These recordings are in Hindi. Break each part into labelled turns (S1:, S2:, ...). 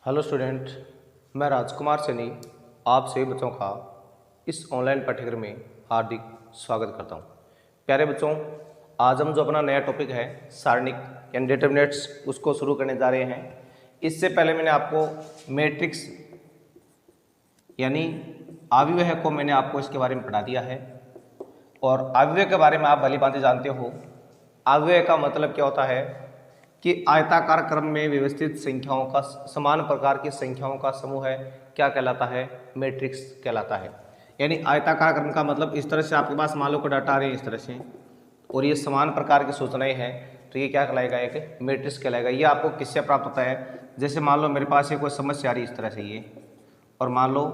S1: हेलो स्टूडेंट, मैं राजकुमार सैनी आप सभी बच्चों का इस ऑनलाइन पाठ्यक्रम में हार्दिक स्वागत करता हूं। प्यारे बच्चों, आज हम जो अपना नया टॉपिक है सारणिक यानी डिटरमिनेंट्स उसको शुरू करने जा रहे हैं। इससे पहले मैंने आपको मैट्रिक्स यानी अव्यय को मैंने आपको इसके बारे में पढ़ा दिया है और अव्यय के बारे में आप भली भांति जानते हो। अव्यय का मतलब क्या होता है कि आयताकार क्रम में व्यवस्थित संख्याओं का समान प्रकार की संख्याओं का समूह है, क्या कहलाता है? मैट्रिक्स कहलाता है। यानी आयताकार क्रम का मतलब इस तरह से आपके पास मान लो कोई डाटा आ रहे हैं इस तरह से और ये समान प्रकार की सूचनाएं हैं, तो ये क्या कहलाएगा? एक मैट्रिक्स कहलाएगा। ये आपको किससे प्राप्त होता है? जैसे मान लो मेरे पास ये कोई समस्या आ रही है इस तरह से ये, और मान लो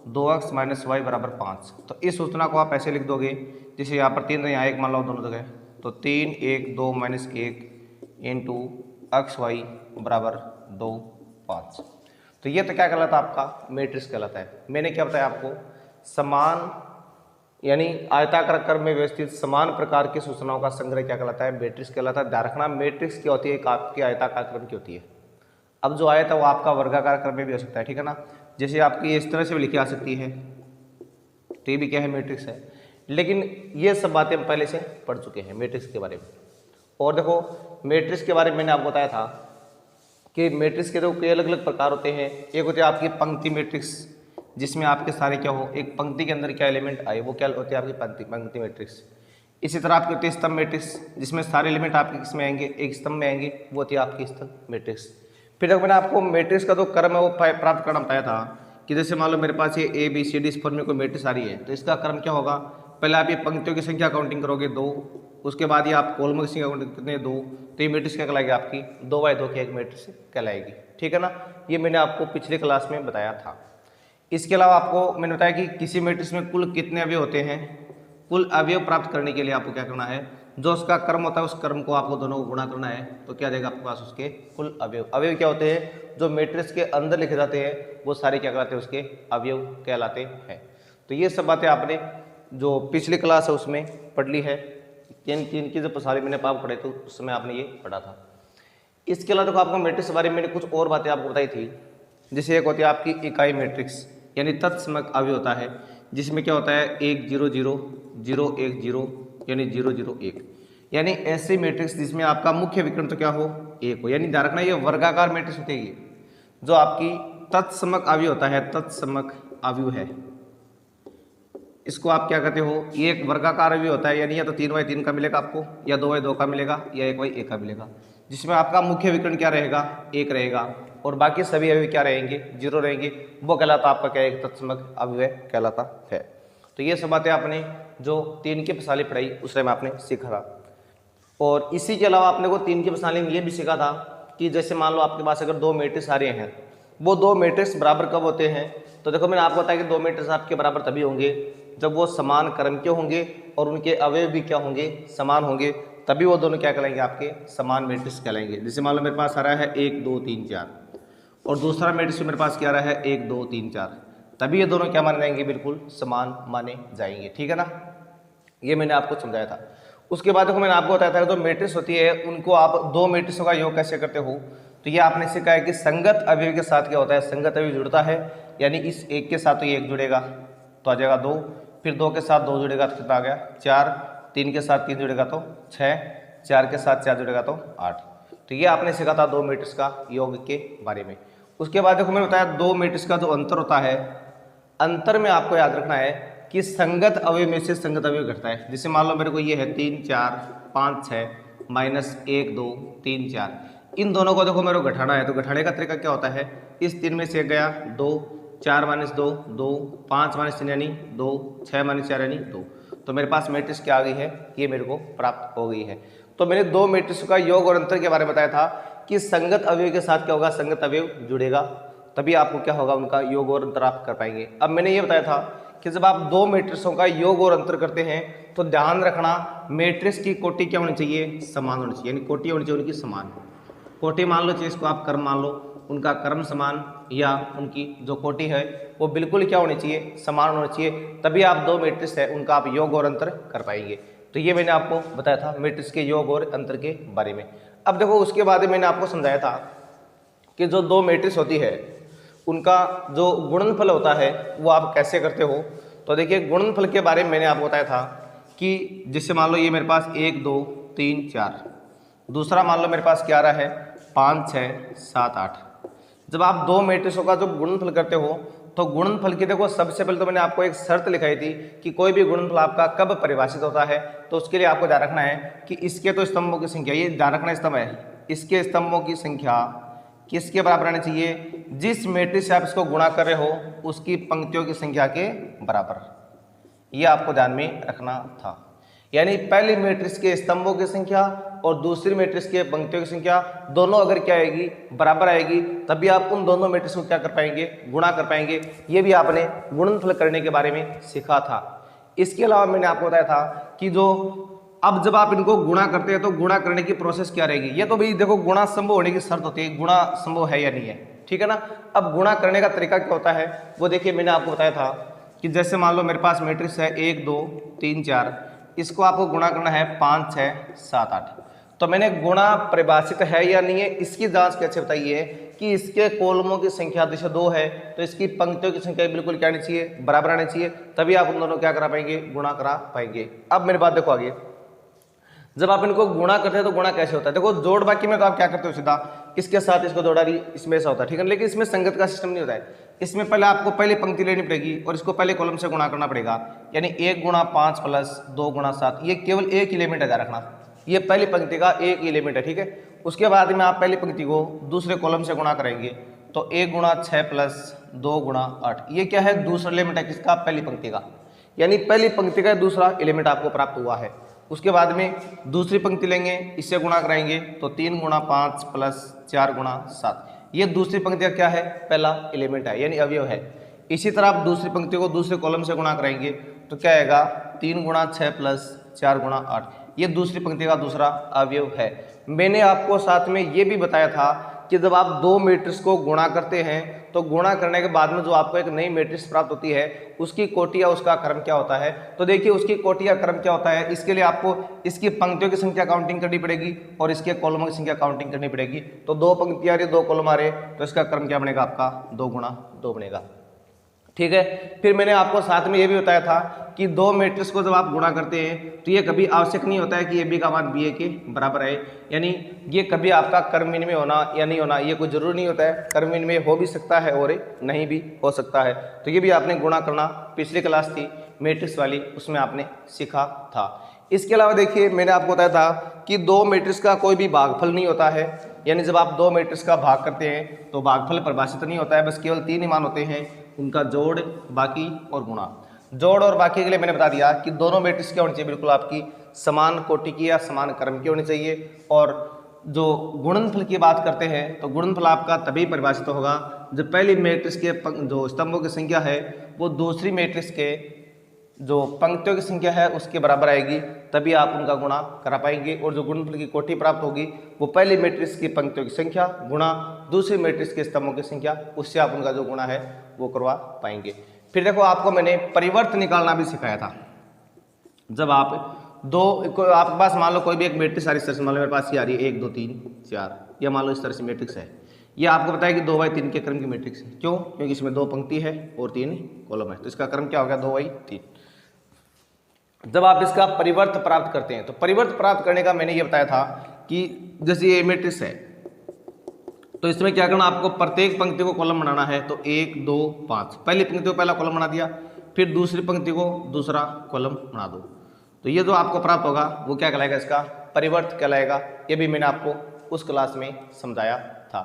S1: 2x - y = 5, तो इस सूचना को आप ऐसे लिख दोगे जैसे यहाँ पर 3 यहाँ 1 मान लो दोनों जगह, तो 3 1 2 - 1 इंटू x y = 2 5। तो ये तो क्या कहलाता है? आपका मैट्रिक्स कहलाता है। मैंने क्या बताया आपको? समान यानी आयताकार क्रम में व्यवस्थित समान प्रकार की सूचनाओं का संग्रह क्या कहलाता है? मैट्रिक्स कहलाता है। ध्यान रखना, मैट्रिक्स क्या होती है? एक आपकी आयताकार क्रम की होती है। अब जो आयत है वो आपका वर्गाकार क्रम में भी हो सकता है, ठीक है ना। जैसे आपकी इस तरह से भी लिखी आ सकती है, तो ये भी क्या है? मैट्रिक्स है। लेकिन ये सब बातें हम पहले से पढ़ चुके हैं मैट्रिक्स के बारे में। और देखो, मैट्रिक्स के बारे में मैंने आपको बताया था कि मैट्रिक्स के तो कई अलग अलग प्रकार होते हैं। एक होती है आपकी पंक्ति मैट्रिक्स, जिसमें आपके सारे क्या हो, एक पंक्ति के अंदर क्या एलिमेंट आए वो क्या होती है? आपकी पंक्ति मैट्रिक्स। इसी तरह आपकी होती है स्तंभ मैट्रिक्स, जिसमें सारे एलिमेंट आपके किसमें आएंगे? एक स्तंभ में आएंगे, वो होती है आपकी स्तंभ मैट्रिक्स। फिर जब मैंने आपको मैट्रिक्स का जो क्रम है वो प्राप्त करना बताया था कि जैसे मान लो मेरे पास ये ABCD इस फॉर्म में कोई मैट्रिक्स आ रही है, तो इसका क्रम क्या होगा? पहले आप ये पंक्तियों की संख्या काउंटिंग करोगे 2, उसके बाद ये आप कॉलम की संख्या काउंटिंग कितने 2, तो ये मैट्रिक्स क्या कहलाएगी? आपकी 2x2 की एक मैट्रिक्स कहलाएगी, ठीक है ना। ये मैंने आपको पिछले क्लास में बताया था। इसके अलावा आपको मैंने बताया कि किसी मैट्रिक्स में कुल कितने अवयव होते हैं। कुल अवयव प्राप्त करने के लिए आपको क्या करना है? जो उसका क्रम होता है उस क्रम को आपको दोनों को गुणा करना है, तो क्या देगा आपके पास? उसके कुल अवयव। अवयव क्या होते हैं? जो मैट्रिक्स के अंदर लिखे जाते हैं वो सारे क्या कहलाते हैं? उसके अवयव कहलाते हैं। तो ये सब बातें आपने जो पिछली क्लास है उसमें पढ़ ली है। इनकी जो सारी मैंने पाप पढ़े थे उस समय आपने ये पढ़ा था। इसके अलावा देखो, आपको मैट्रिक्स के बारे में मैंने कुछ और बातें आपको बताई थी। जैसे एक होती है आपकी इकाई मैट्रिक्स, यानी तत्समक अवयव होता है, जिसमें क्या होता है? 1 0 0 0 1 0 यानी 0 0 1, यानी ऐसे मैट्रिक्स जिसमें आपका मुख्य विकर्ण तो क्या हो? 1 हो। यानी ध्यान रखना, ये वर्गाकार मैट्रिक्स होती है। जो आपकी तत्समक अवयव होता है, तत्समक अवयव है, इसको आप क्या कहते हो? ये एक वर्गाकार अवयव होता है, यानी या तो 3x3 का मिलेगा आपको, या 2x2 का मिलेगा, या 1x1 का मिलेगा, जिसमें आपका मुख्य विकर्ण क्या रहेगा? 1 रहेगा, और बाकी सभी अवयव क्या रहेंगे? 0 रहेंगे। वो कहलाता आपका क्या? एक तत्समक अवयव कहलाता है। तो ये सब बातें आपने जो 3 की प्रणाली पढ़ाई उस टाइम आपने सीखा था। और इसी के अलावा आपने को 3 की प्रणाली में ये भी सीखा था कि जैसे मान लो आपके पास अगर 2 मैट्रिक्स आ रहे हैं, वो 2 मैट्रिक्स बराबर कब होते हैं? तो देखो, मैंने आपको बताया कि 2 मैट्रिक्स आपके बराबर तभी होंगे जब वो समान क्रम के होंगे और उनके अवयव भी क्या होंगे? समान होंगे, तभी वो दोनों क्या कहलाएंगे? आपके समान मैट्रिक्स कहलाएंगे। जैसे मान लो मेरे पास आ रहा है 1 2 3 4 और दूसरा मैट्रिक्स मेरे पास क्या आ रहा है? 1 2 3 4, तभी ये दोनों क्या माने जाएंगे? बिल्कुल समान माने जाएंगे, ठीक है ना। ये मैंने आपको समझाया था। उसके बाद देखो, मैंने आपको बताया था जो मैट्रिक्स होती है उनको आप 2 मैट्रिक्सों का योग कैसे करते हो। तो ये आपने सीखा है कि संगत अवयव के साथ क्या होता है? संगत अवयव जुड़ता है, यानी इस 1 के साथ तो ये 1 जुड़ेगा तो आ जाएगा 2, फिर 2 के साथ 2 जुड़ेगा तो कितना आ गया? 4, 3 के साथ 3 जुड़ेगा तो 6, 4 के साथ 4 जुड़ेगा तो 8। तो ये आपने सीखा था 2 मैट्रिक्स का योग के बारे में। उसके बाद देखो, मैंने बताया 2 मैट्रिक्स का जो अंतर होता है, अंतर में आपको याद रखना है कि संगत अवयव में से संगत अवयव घटता है। जैसे मान लो मेरे को ये है 3 4 5 6 -1 2 3 4, इन दोनों को देखो मेरे को घटाना है। तो घटाने का तरीका क्या होता है? इस 3 में से गया 2, 4 - 2 2, 5 - 3 यानी 2, 6 - 4 यानी 2, तो मेरे पास मैट्रिक्स क्या आ गई है? ये मेरे को प्राप्त हो गई है। तो मैंने 2 मैट्रिक्स का योग और अंतर के बारे में बताया था कि संगत अवयव के साथ क्या होगा? संगत अवयव जुड़ेगा, तभी आपको क्या होगा? उनका योग और अंतर आप कर पाएंगे। अब मैंने ये बताया था कि जब आप 2 मैट्रिक्सों का योग और अंतर करते हैं तो ध्यान रखना, मैट्रिक्स की कोटि क्या होनी चाहिए? समान होनी चाहिए, यानी कोटि होनी चाहिए उनकी समान। कोटि मान लो चाहिए, इसको आप क्रम मान लो, उनका क्रम समान या उनकी जो कोटि है वो बिल्कुल क्या होनी चाहिए? समान होनी चाहिए, तभी आप 2 मैट्रिक्स है उनका आप योग और अंतर कर पाएंगे। तो ये मैंने आपको बताया था मैट्रिक्स के योग और अंतर के बारे में। अब देखो, उसके बाद मैंने आपको समझाया था कि जो 2 मैट्रिक्स होती है उनका जो गुणनफल होता है वो आप कैसे करते हो। तो देखिए गुणनफल के बारे में मैंने आपको बताया था कि जैसे मान लो ये मेरे पास 1 2 3 4, दूसरा मान लो मेरे पास क्या आ रहा है 5 6 7 8। जब आप दो मैट्रिक्सों का जो गुणनफल करते हो तो गुणनफल की देखो सबसे पहले तो मैंने आपको एक शर्त लिखाई थी कि कोई भी गुणनफल आपका कब परिभाषित होता है। तो उसके लिए आपको ध्यान रखना है कि इसके तो स्तंभों की संख्या, ये ध्यान रखना स्तंभ है, इसके स्तंभों की संख्या किसके बराबर आनी चाहिए, जिस मैट्रिक्स से आप इसको गुणा कर रहे हो उसकी पंक्तियों की संख्या के बराबर। ये आपको ध्यान में रखना था। यानी पहली मैट्रिक्स के स्तंभों की संख्या और दूसरी मैट्रिक्स के पंक्तियों की संख्या दोनों अगर क्या आएगी, बराबर आएगी, तभी आप उन दोनों मैट्रिक्स को क्या कर पाएंगे, गुणा कर पाएंगे। ये भी आपने गुणनफल करने के बारे में सीखा था। इसके अलावा मैंने आपको बताया था कि जो अब जब आप इनको गुणा करते हैं तो गुणा करने की प्रोसेस क्या रहेगी। ये तो भाई देखो गुणा संभव होने की शर्त होती है, गुणा संभव है या नहीं है, ठीक है ना। अब गुणा करने का तरीका क्या होता है वो देखिए मैंने आपको बताया था कि जैसे मान लो मेरे पास मैट्रिक्स है 1 2 3 4, इसको आपको गुणा करना है 5 6 7 8। तो मैंने गुणा परिभाषित है या नहीं है इसकी जांच कैसे बताइए कि इसके कॉलमों की संख्या जैसे 2 है तो इसकी पंक्तियों की संख्या बिल्कुल क्या आनी चाहिए, बराबर आनी चाहिए, तभी आप उन दोनों क्या करा पाएंगे, गुणा करा पाएंगे। अब मेरी बात देखो आगे, जब आप इनको गुणा करते हैं तो गुणा कैसे होता है। देखो जोड़ बाकी में तो आप क्या करते हो, सीधा इसके साथ इसको जोड़ा रही, इसमें ऐसा होता है, ठीक है। लेकिन इसमें संगत का सिस्टम नहीं होता है। इसमें पहले आपको पहले पंक्ति लेनी पड़ेगी और इसको पहले कॉलम से गुणा करना पड़ेगा। यानी 1 गुणा 5 प्लस 2 गुणा 7, ये केवल एक एलिमेंट है, ध्यान रखना, ये पहली पंक्ति का एक एलिमेंट है, ठीक है। उसके बाद में आप पहली पंक्ति को दूसरे कॉलम से गुणा करेंगे तो 1 गुणा 6 प्लस 2 गुणा 8, ये क्या है, दूसरा एलिमेंट है किसका, पहली पंक्ति का। यानी पहली पंक्ति का दूसरा एलिमेंट आपको प्राप्त हुआ है। उसके बाद में दूसरी पंक्ति लेंगे, इससे गुणा कराएंगे तो 3 गुणा 5 प्लस 4 गुणा 7, ये दूसरी पंक्ति का क्या है, पहला एलिमेंट है, यानी अवयव है। इसी तरह आप दूसरी पंक्ति को दूसरे कॉलम से गुणा कराएंगे तो क्या आएगा, 3 गुणा 6 प्लस 4 गुणा 8, ये दूसरी पंक्ति का दूसरा अवयव है। मैंने आपको साथ में ये भी बताया था कि जब आप दो मैट्रिक्स को गुणा करते हैं तो गुणा करने के बाद में जो आपको एक नई मैट्रिक्स प्राप्त होती है उसकी कोटि या उसका क्रम क्या होता है। तो देखिए उसकी कोटि या क्रम क्या होता है, इसके लिए आपको इसकी पंक्तियों की संख्या काउंटिंग करनी पड़ेगी और इसके कॉलमों की संख्या काउंटिंग करनी पड़ेगी। तो 2 पंक्तियां आ रही, 2 कॉलम आ रहे, तो इसका क्रम क्या बनेगा, आपका 2 गुणा 2 बनेगा, ठीक है। फिर मैंने आपको साथ में ये भी बताया था कि दो मैट्रिक्स को जब आप गुणा करते हैं तो ये कभी आवश्यक नहीं होता है कि ए बी का मान बी ए के बराबर है। यानी ये कभी आपका क्रम विनिमय होना या नहीं होना ये कोई जरूरी नहीं होता है, क्रम विनिमय हो भी सकता है और नहीं भी हो सकता है। तो ये भी आपने गुणा करना, पिछली क्लास थी मैट्रिक्स वाली, उसमें आपने सीखा था। इसके अलावा देखिए मैंने आपको बताया था कि दो मैट्रिक्स का कोई भी भागफल नहीं होता है। यानी जब आप दो मैट्रिक्स का भाग करते हैं तो भागफल परिभाषित नहीं होता है, बस केवल 3 ही मान होते हैं, उनका जोड़, बाकी और गुणा। जोड़ और बाकी के लिए मैंने बता दिया कि दोनों मैट्रिक्स क्या होनी चाहिए, बिल्कुल आपकी समान कोटि की या समान क्रम की होनी चाहिए। और जो गुणनफल की बात करते हैं तो गुणनफल आपका तभी परिभाषित होगा जब पहली मैट्रिक्स के जो स्तंभों की संख्या है वो दूसरी मैट्रिक्स के जो पंक्तियों की संख्या है उसके बराबर आएगी, तभी आप उनका गुणा करा पाएंगे। और जो गुणनफल की कोटि प्राप्त होगी वो पहली मैट्रिक्स की पंक्तियों की संख्या गुणा दूसरी मैट्रिक्स के स्तंभों की संख्या, उससे आप उनका जो गुणा है वो करवा पाएंगे। फिर देखो आपको मैंने परिवर्त निकालना भी सिखाया था। जब आप आपके पास मान लो कोई भी एक मैट्रिक्स आ रही है, मान लो मेरे पास ये आ रही है 1 2 3 4, या मान लो इस तरह से मैट्रिक्स है, ये आपको बताया कि 2/3 के क्रम की मैट्रिक्स है। क्यों? क्योंकि इसमें 2 पंक्ति है और 3 कॉलम है, तो इसका क्रम क्या हो गया, 2/3। जब आप इसका परिवर्त प्राप्त करते हैं तो परिवर्त प्राप्त करने का मैंने ये बताया था कि जैसे ये मैट्रिक्स है तो इसमें क्या करना, आपको प्रत्येक पंक्ति को कॉलम बनाना है। तो 1 2 5, पहली पंक्ति को पहला कॉलम बना दिया, फिर दूसरी पंक्ति को दूसरा कॉलम बना दो, तो ये जो आपको प्राप्त होगा वो क्या कहलाएगा, इसका परिवर्त कहलाएगा। ये भी मैंने आपको उस क्लास में समझाया था।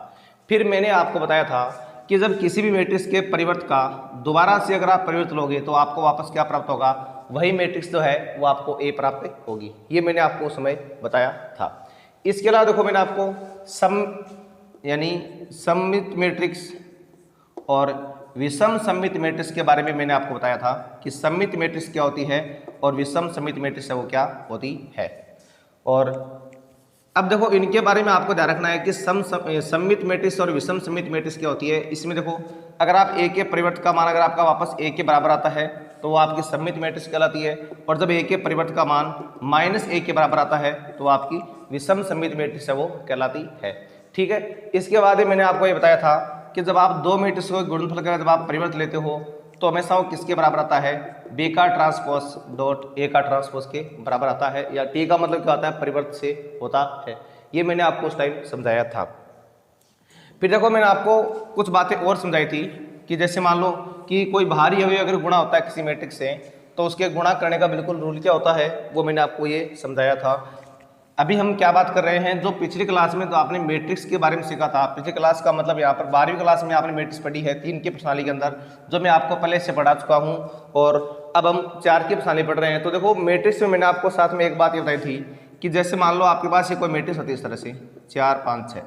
S1: फिर मैंने आपको बताया था कि जब किसी भी मैट्रिक्स के परिवर्त का दोबारा से अगर आप परिवर्त लोगे तो आपको वापस क्या प्राप्त होगा, वही मैट्रिक्स जो है वो आपको ए प्राप्त होगी। ये मैंने आपको उस समय बताया था। इसके अलावा देखो मैंने आपको यानी सममित मैट्रिक्स और विषम सममित मैट्रिक्स के बारे में मैंने आपको बताया था कि सममित मैट्रिक्स क्या होती है और विषम सममित मैट्रिक्स है वो क्या होती है। और अब देखो इनके बारे में आपको ध्यान रखना है कि सममित मैट्रिक्स और विषम सममित मैट्रिक्स क्या होती है। इसमें देखो अगर आप ए के परिवर्त का मान अगर आपका वापस ए के बराबर आता है तो वो आपकी सममित मैट्रिक्स कहलाती है, और जब ए के परिवर्त का मान -a के बराबर आता है तो आपकी विषम सममित मैट्रिक्स है वो कहलाती है, ठीक है। इसके बाद मैंने आपको ये बताया था कि जब आप दो मैट्रिक्स को गुणनफल का जब आप परिवर्त लेते हो तो हमेशा वो किसके बराबर आता है, बी का ट्रांसपोज डॉट ए का ट्रांसपोज के बराबर आता है, या टी का मतलब क्या होता है, परिवर्त से होता है। ये मैंने आपको उस टाइम समझाया था। फिर देखो मैंने आपको कुछ बातें और समझाई थी कि जैसे मान लो कि कोई भारी अवयव अगर गुणा होता है किसी मैट्रिक्स से तो उसके गुणा करने का बिल्कुल रूल क्या होता है वो मैंने आपको ये समझाया था। अभी हम क्या बात कर रहे हैं, जो पिछली क्लास में तो आपने मैट्रिक्स के बारे में सीखा था। पिछली क्लास का मतलब यहाँ पर 12वीं क्लास में आपने मैट्रिक्स पढ़ी है 3 की प्रणाली के अंदर, जो मैं आपको पहले से पढ़ा चुका हूँ, और अब हम 4 की प्रणाली पढ़ रहे हैं। तो देखो मैट्रिक्स में मैंने आपको साथ में एक बात ये बताई थी कि जैसे मान लो आपके पास ये कोई मैट्रिक्स होती है इस तरह से 4 5 6,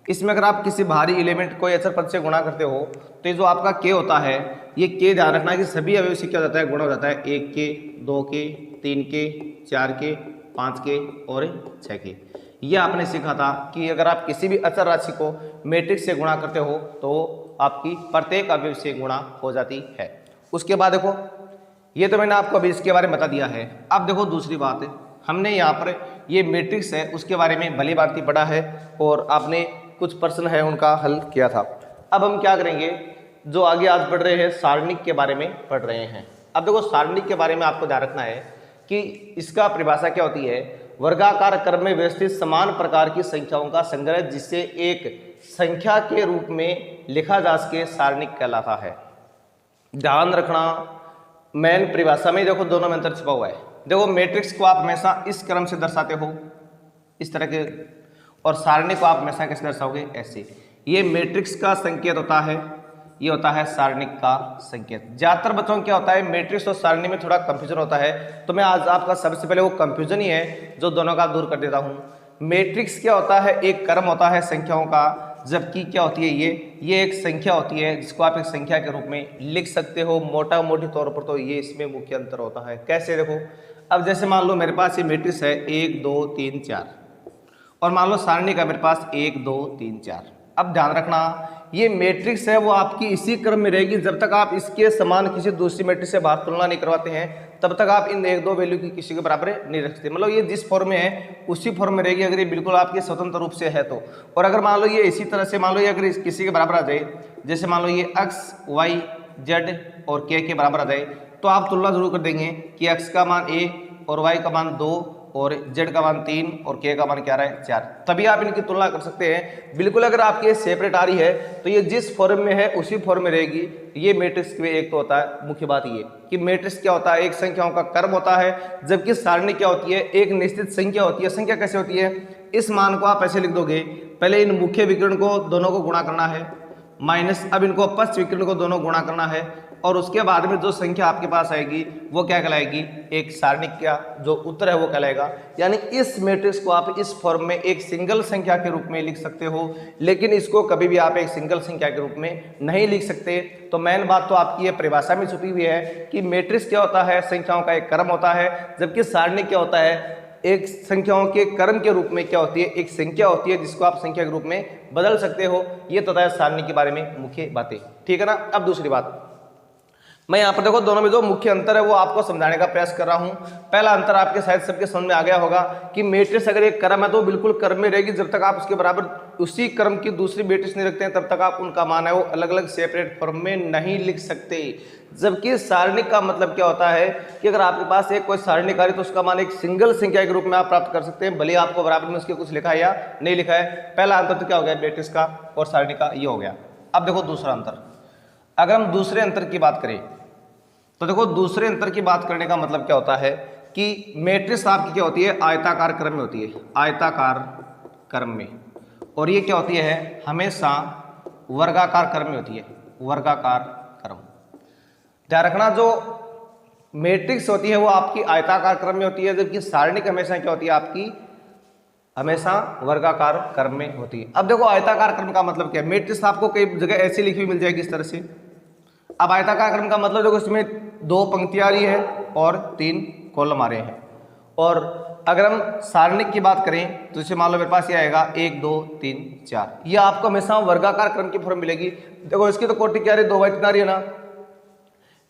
S1: इसमें अगर आप किसी भारी एलिमेंट कोई अचर पद से गुणा करते हो तो ये जो आपका के होता है, ये के ध्यान रखना कि सभी अवयव से क्या हो जाता है, गुणा हो जाता है, 1 के 2 के 3 के 4 के 5 के और 6 के। ये आपने सीखा था कि अगर आप किसी भी अचर राशि को मैट्रिक्स से गुणा करते हो तो आपकी प्रत्येक अवयव से गुणा हो जाती है। उसके बाद देखो ये तो मैंने आपको अभी इसके बारे में बता दिया है। अब देखो दूसरी बात, हमने यहाँ पर ये मैट्रिक्स है उसके बारे में भली भांति पढ़ा है और आपने कुछ प्रश्न है उनका हल किया था। अब हम क्या करेंगे, जो आगे आज पढ़ रहे हैं सारणिक के बारे में पढ़ रहे हैं। अब देखो सारणिक के बारे में आपको ध्यान रखना है कि इसका परिभाषा क्या होती है, वर्गाकार क्रम में व्यवस्थित समान प्रकार की संख्याओं का संग्रह जिसे एक संख्या के रूप में लिखा जा सके सारणिक कहलाता है। ध्यान रखना मेन परिभाषा में देखो दोनों में अंतर छिपा हुआ है। देखो मैट्रिक्स को आप हमेशा इस क्रम से दर्शाते हो इस तरह के, और सारणी को आप हमेशा कैसे दर्शाओगे, ऐसे। ये मैट्रिक्स का संकेत होता है, ये होता है सारणिक का संकेत। ज्यादातर बच्चों को क्या होता है मैट्रिक्स और सारणी में थोड़ा कंफ्यूजन होता है, तो मैं आज आपका सबसे पहले वो कंफ्यूजन ही है जो दोनों का दूर कर देता हूँ। मैट्रिक्स क्या होता है, एक क्रम होता है संख्याओं का, जबकि क्या होती है ये एक संख्या होती है जिसको आप एक संख्या के रूप में लिख सकते हो। मोटा मोटी तौर पर तो ये इसमें मुख्य अंतर होता है। कैसे देखो, अब जैसे मान लो मेरे पास ये मैट्रिक्स है 1 2 3 4, और मान लो सारणी का मेरे पास 1 2 3 4। अब ध्यान रखना ये मैट्रिक्स है वो आपकी इसी क्रम में रहेगी जब तक आप इसके समान किसी दूसरी मैट्रिक्स से बाहर तुलना नहीं करवाते हैं, तब तक आप इन 1 2 वैल्यू की किसी के बराबर नहीं रख सकते। मतलब ये जिस फॉर्म में है उसी फॉर्म में रहेगी अगर ये बिल्कुल आपके स्वतंत्र रूप से है तो। और अगर मान लो ये इसी तरह से मान लो ये अगर किसी के बराबर आ जाए, जैसे मान लो ये x y z और k के बराबर आ जाए, तो आप तुलना जरूर कर देंगे कि x का मान a और y का मान 2 और z का मान 3 और k का मान क्या रहा है 4, तभी आप इनकी तुलना कर सकते हैं। बिल्कुल अगर आपकी ये सेपरेट आ रही है तो ये जिस फॉर्म में है उसी फॉर्म में रहेगी। ये मैट्रिक्स में एक तो होता है मुख्य बात ये कि मैट्रिक्स क्या होता है, एक संख्याओं का क्रम होता है, जबकि सारणी क्या होती है, एक निश्चित संख्या होती है। संख्या कैसे होती है, इस मान को आप ऐसे लिख दोगे, पहले इन मुख्य विकर्ण को दोनों को गुणा करना है माइनस, अब इनको अपस्थ विकर्ण को दोनों गुणा करना है, और उसके बाद में जो संख्या आपके पास आएगी वो क्या कहलाएगी, एक सारणिक का जो उत्तर है वो कहलाएगा। यानी इस मैट्रिक्स को आप इस फॉर्म में एक सिंगल संख्या के रूप में लिख सकते हो, लेकिन इसको कभी भी आप एक सिंगल संख्या के रूप में नहीं लिख सकते। तो मेन बात तो आपकी ये परिभाषा में छुपी हुई है कि मैट्रिक्स क्या होता है, संख्याओं का एक क्रम होता है, जबकि सारणिक क्या होता है, एक संख्याओं के क्रम के रूप में क्या होती है, एक संख्या होती है जिसको आप संख्या के रूप में बदल सकते हो। ये तो है सारणी के बारे में मुख्य बातें, ठीक है ना। अब दूसरी बात, मैं यहाँ पर देखो दोनों में जो मुख्य अंतर है वो आपको समझाने का प्रयास कर रहा हूँ। पहला अंतर आपके शायद सबके समझ में आ गया होगा कि मैट्रिक्स अगर एक क्रम है तो बिल्कुल क्रम में रहेगी, जब तक आप उसके बराबर उसी क्रम की दूसरी मैट्रिक्स नहीं रखते हैं तब तक आप उनका मान है वो अलग अलग सेपरेट फॉर्म में नहीं लिख सकते। जबकि सारणिक का मतलब क्या होता है कि अगर आपके पास एक कोई सारणिक आ रही तो उसका मान एक सिंगल संख्या के रूप में आप प्राप्त कर सकते हैं, भले आपको बराबर में उसके कुछ लिखा है या नहीं लिखा है। पहला अंतर तो क्या हो गया मैट्रिक्स का और सारणी का, ये हो गया। अब देखो दूसरा अंतर, अगर हम दूसरे अंतर की बात करें तो देखो दूसरे अंतर की बात करने का मतलब क्या होता है कि मैट्रिक्स आपकी क्या होती है, आयताकार क्रम में होती है, आयताकार क्रम में, और ये क्या होती है, हमेशा वर्गाकार क्रम में होती है, वर्गाकार क्रम। ध्यान रखना जो मैट्रिक्स होती है वो आपकी आयताकार क्रम में होती है, जबकि सारणिक हमेशा क्या होती है, आपकी हमेशा वर्गाकार क्रम में होती है। अब देखो आयताकार क्रम का मतलब क्या है, मैट्रिक्स आपको कई जगह ऐसी लिखी हुई मिल जाएगी इस तरह से। अब आयताकार क्रम का मतलब देखो इसमें 2 पंक्तियां आ रही है और 3 कॉलम आ रहे हैं। और अगर हम सारणिक की बात करें तो जैसे मान लो मेरे पास ये आएगा 1 2 3 4, ये आपको हमेशा वर्गाकार क्रम की फॉर्म मिलेगी। देखो इसकी तो कोटि क्या रही है, 2/3 आ रही है ना,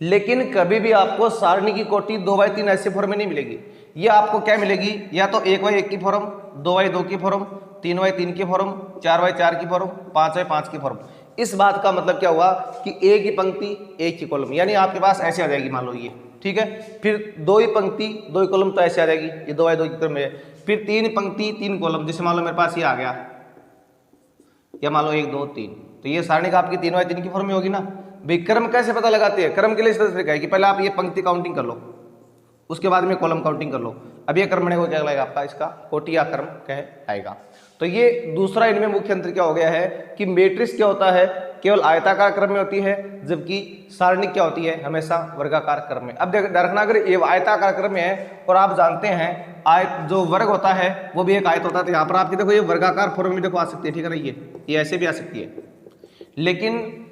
S1: लेकिन कभी भी आपको सारणी की कोटि 2/3 ऐसे फॉर्म में नहीं मिलेगी। ये आपको क्या मिलेगी, या तो 1/1 की फॉर्म, 2/2 की फॉर्म, 3/3 की फॉर्म, 4/4 की फॉर्म, 5/5 की फॉर्म। इस बात का मतलब क्या हुआ कि एक ही पंक्ति एक ही कॉलम, यानी आपके पास ऐसे आ जाएगी मान लो ये, ठीक है। फिर दो ही पंक्ति दो ही कॉलम तो ऐसे आ जाएगी, ये 2 बाई 2 की क्रम में। फिर 3 पंक्ति 3 कॉलम, जैसे मान लो मेरे पास ये आ गया, या मान लो 1 2 3, तो ये सारणी का आपकी 3 बाई 3 की फॉर्म में होगी ना। भाई क्रम कैसे पता लगाते हैं, क्रम के लिए इस तरह से है कि पहले आप ये पंक्ति काउंटिंग कर लो, उसके बाद में कॉलम काउंटिंग कर लो। अब ये क्रम हो जाएगा आपका, इसका कोटि या क्रम कह आएगा। तो ये दूसरा इनमें मुख्य अंतर क्या हो गया है कि मैट्रिक्स क्या होता है, केवल आयताकार क्रम में होती है, जबकि सारणी क्या होती है, हमेशा वर्गाकार क्रम में। अब ध्यान रखना, अगर ये आयताकार क्रम में है और आप जानते हैं आयत जो वर्ग होता है वो भी एक आयत होता है, तो यहाँ पर आपकी देखो ये वर्गाकार फॉर्म में देखो आ सकती है, ठीक है ना, ये ऐसे भी आ सकती है। लेकिन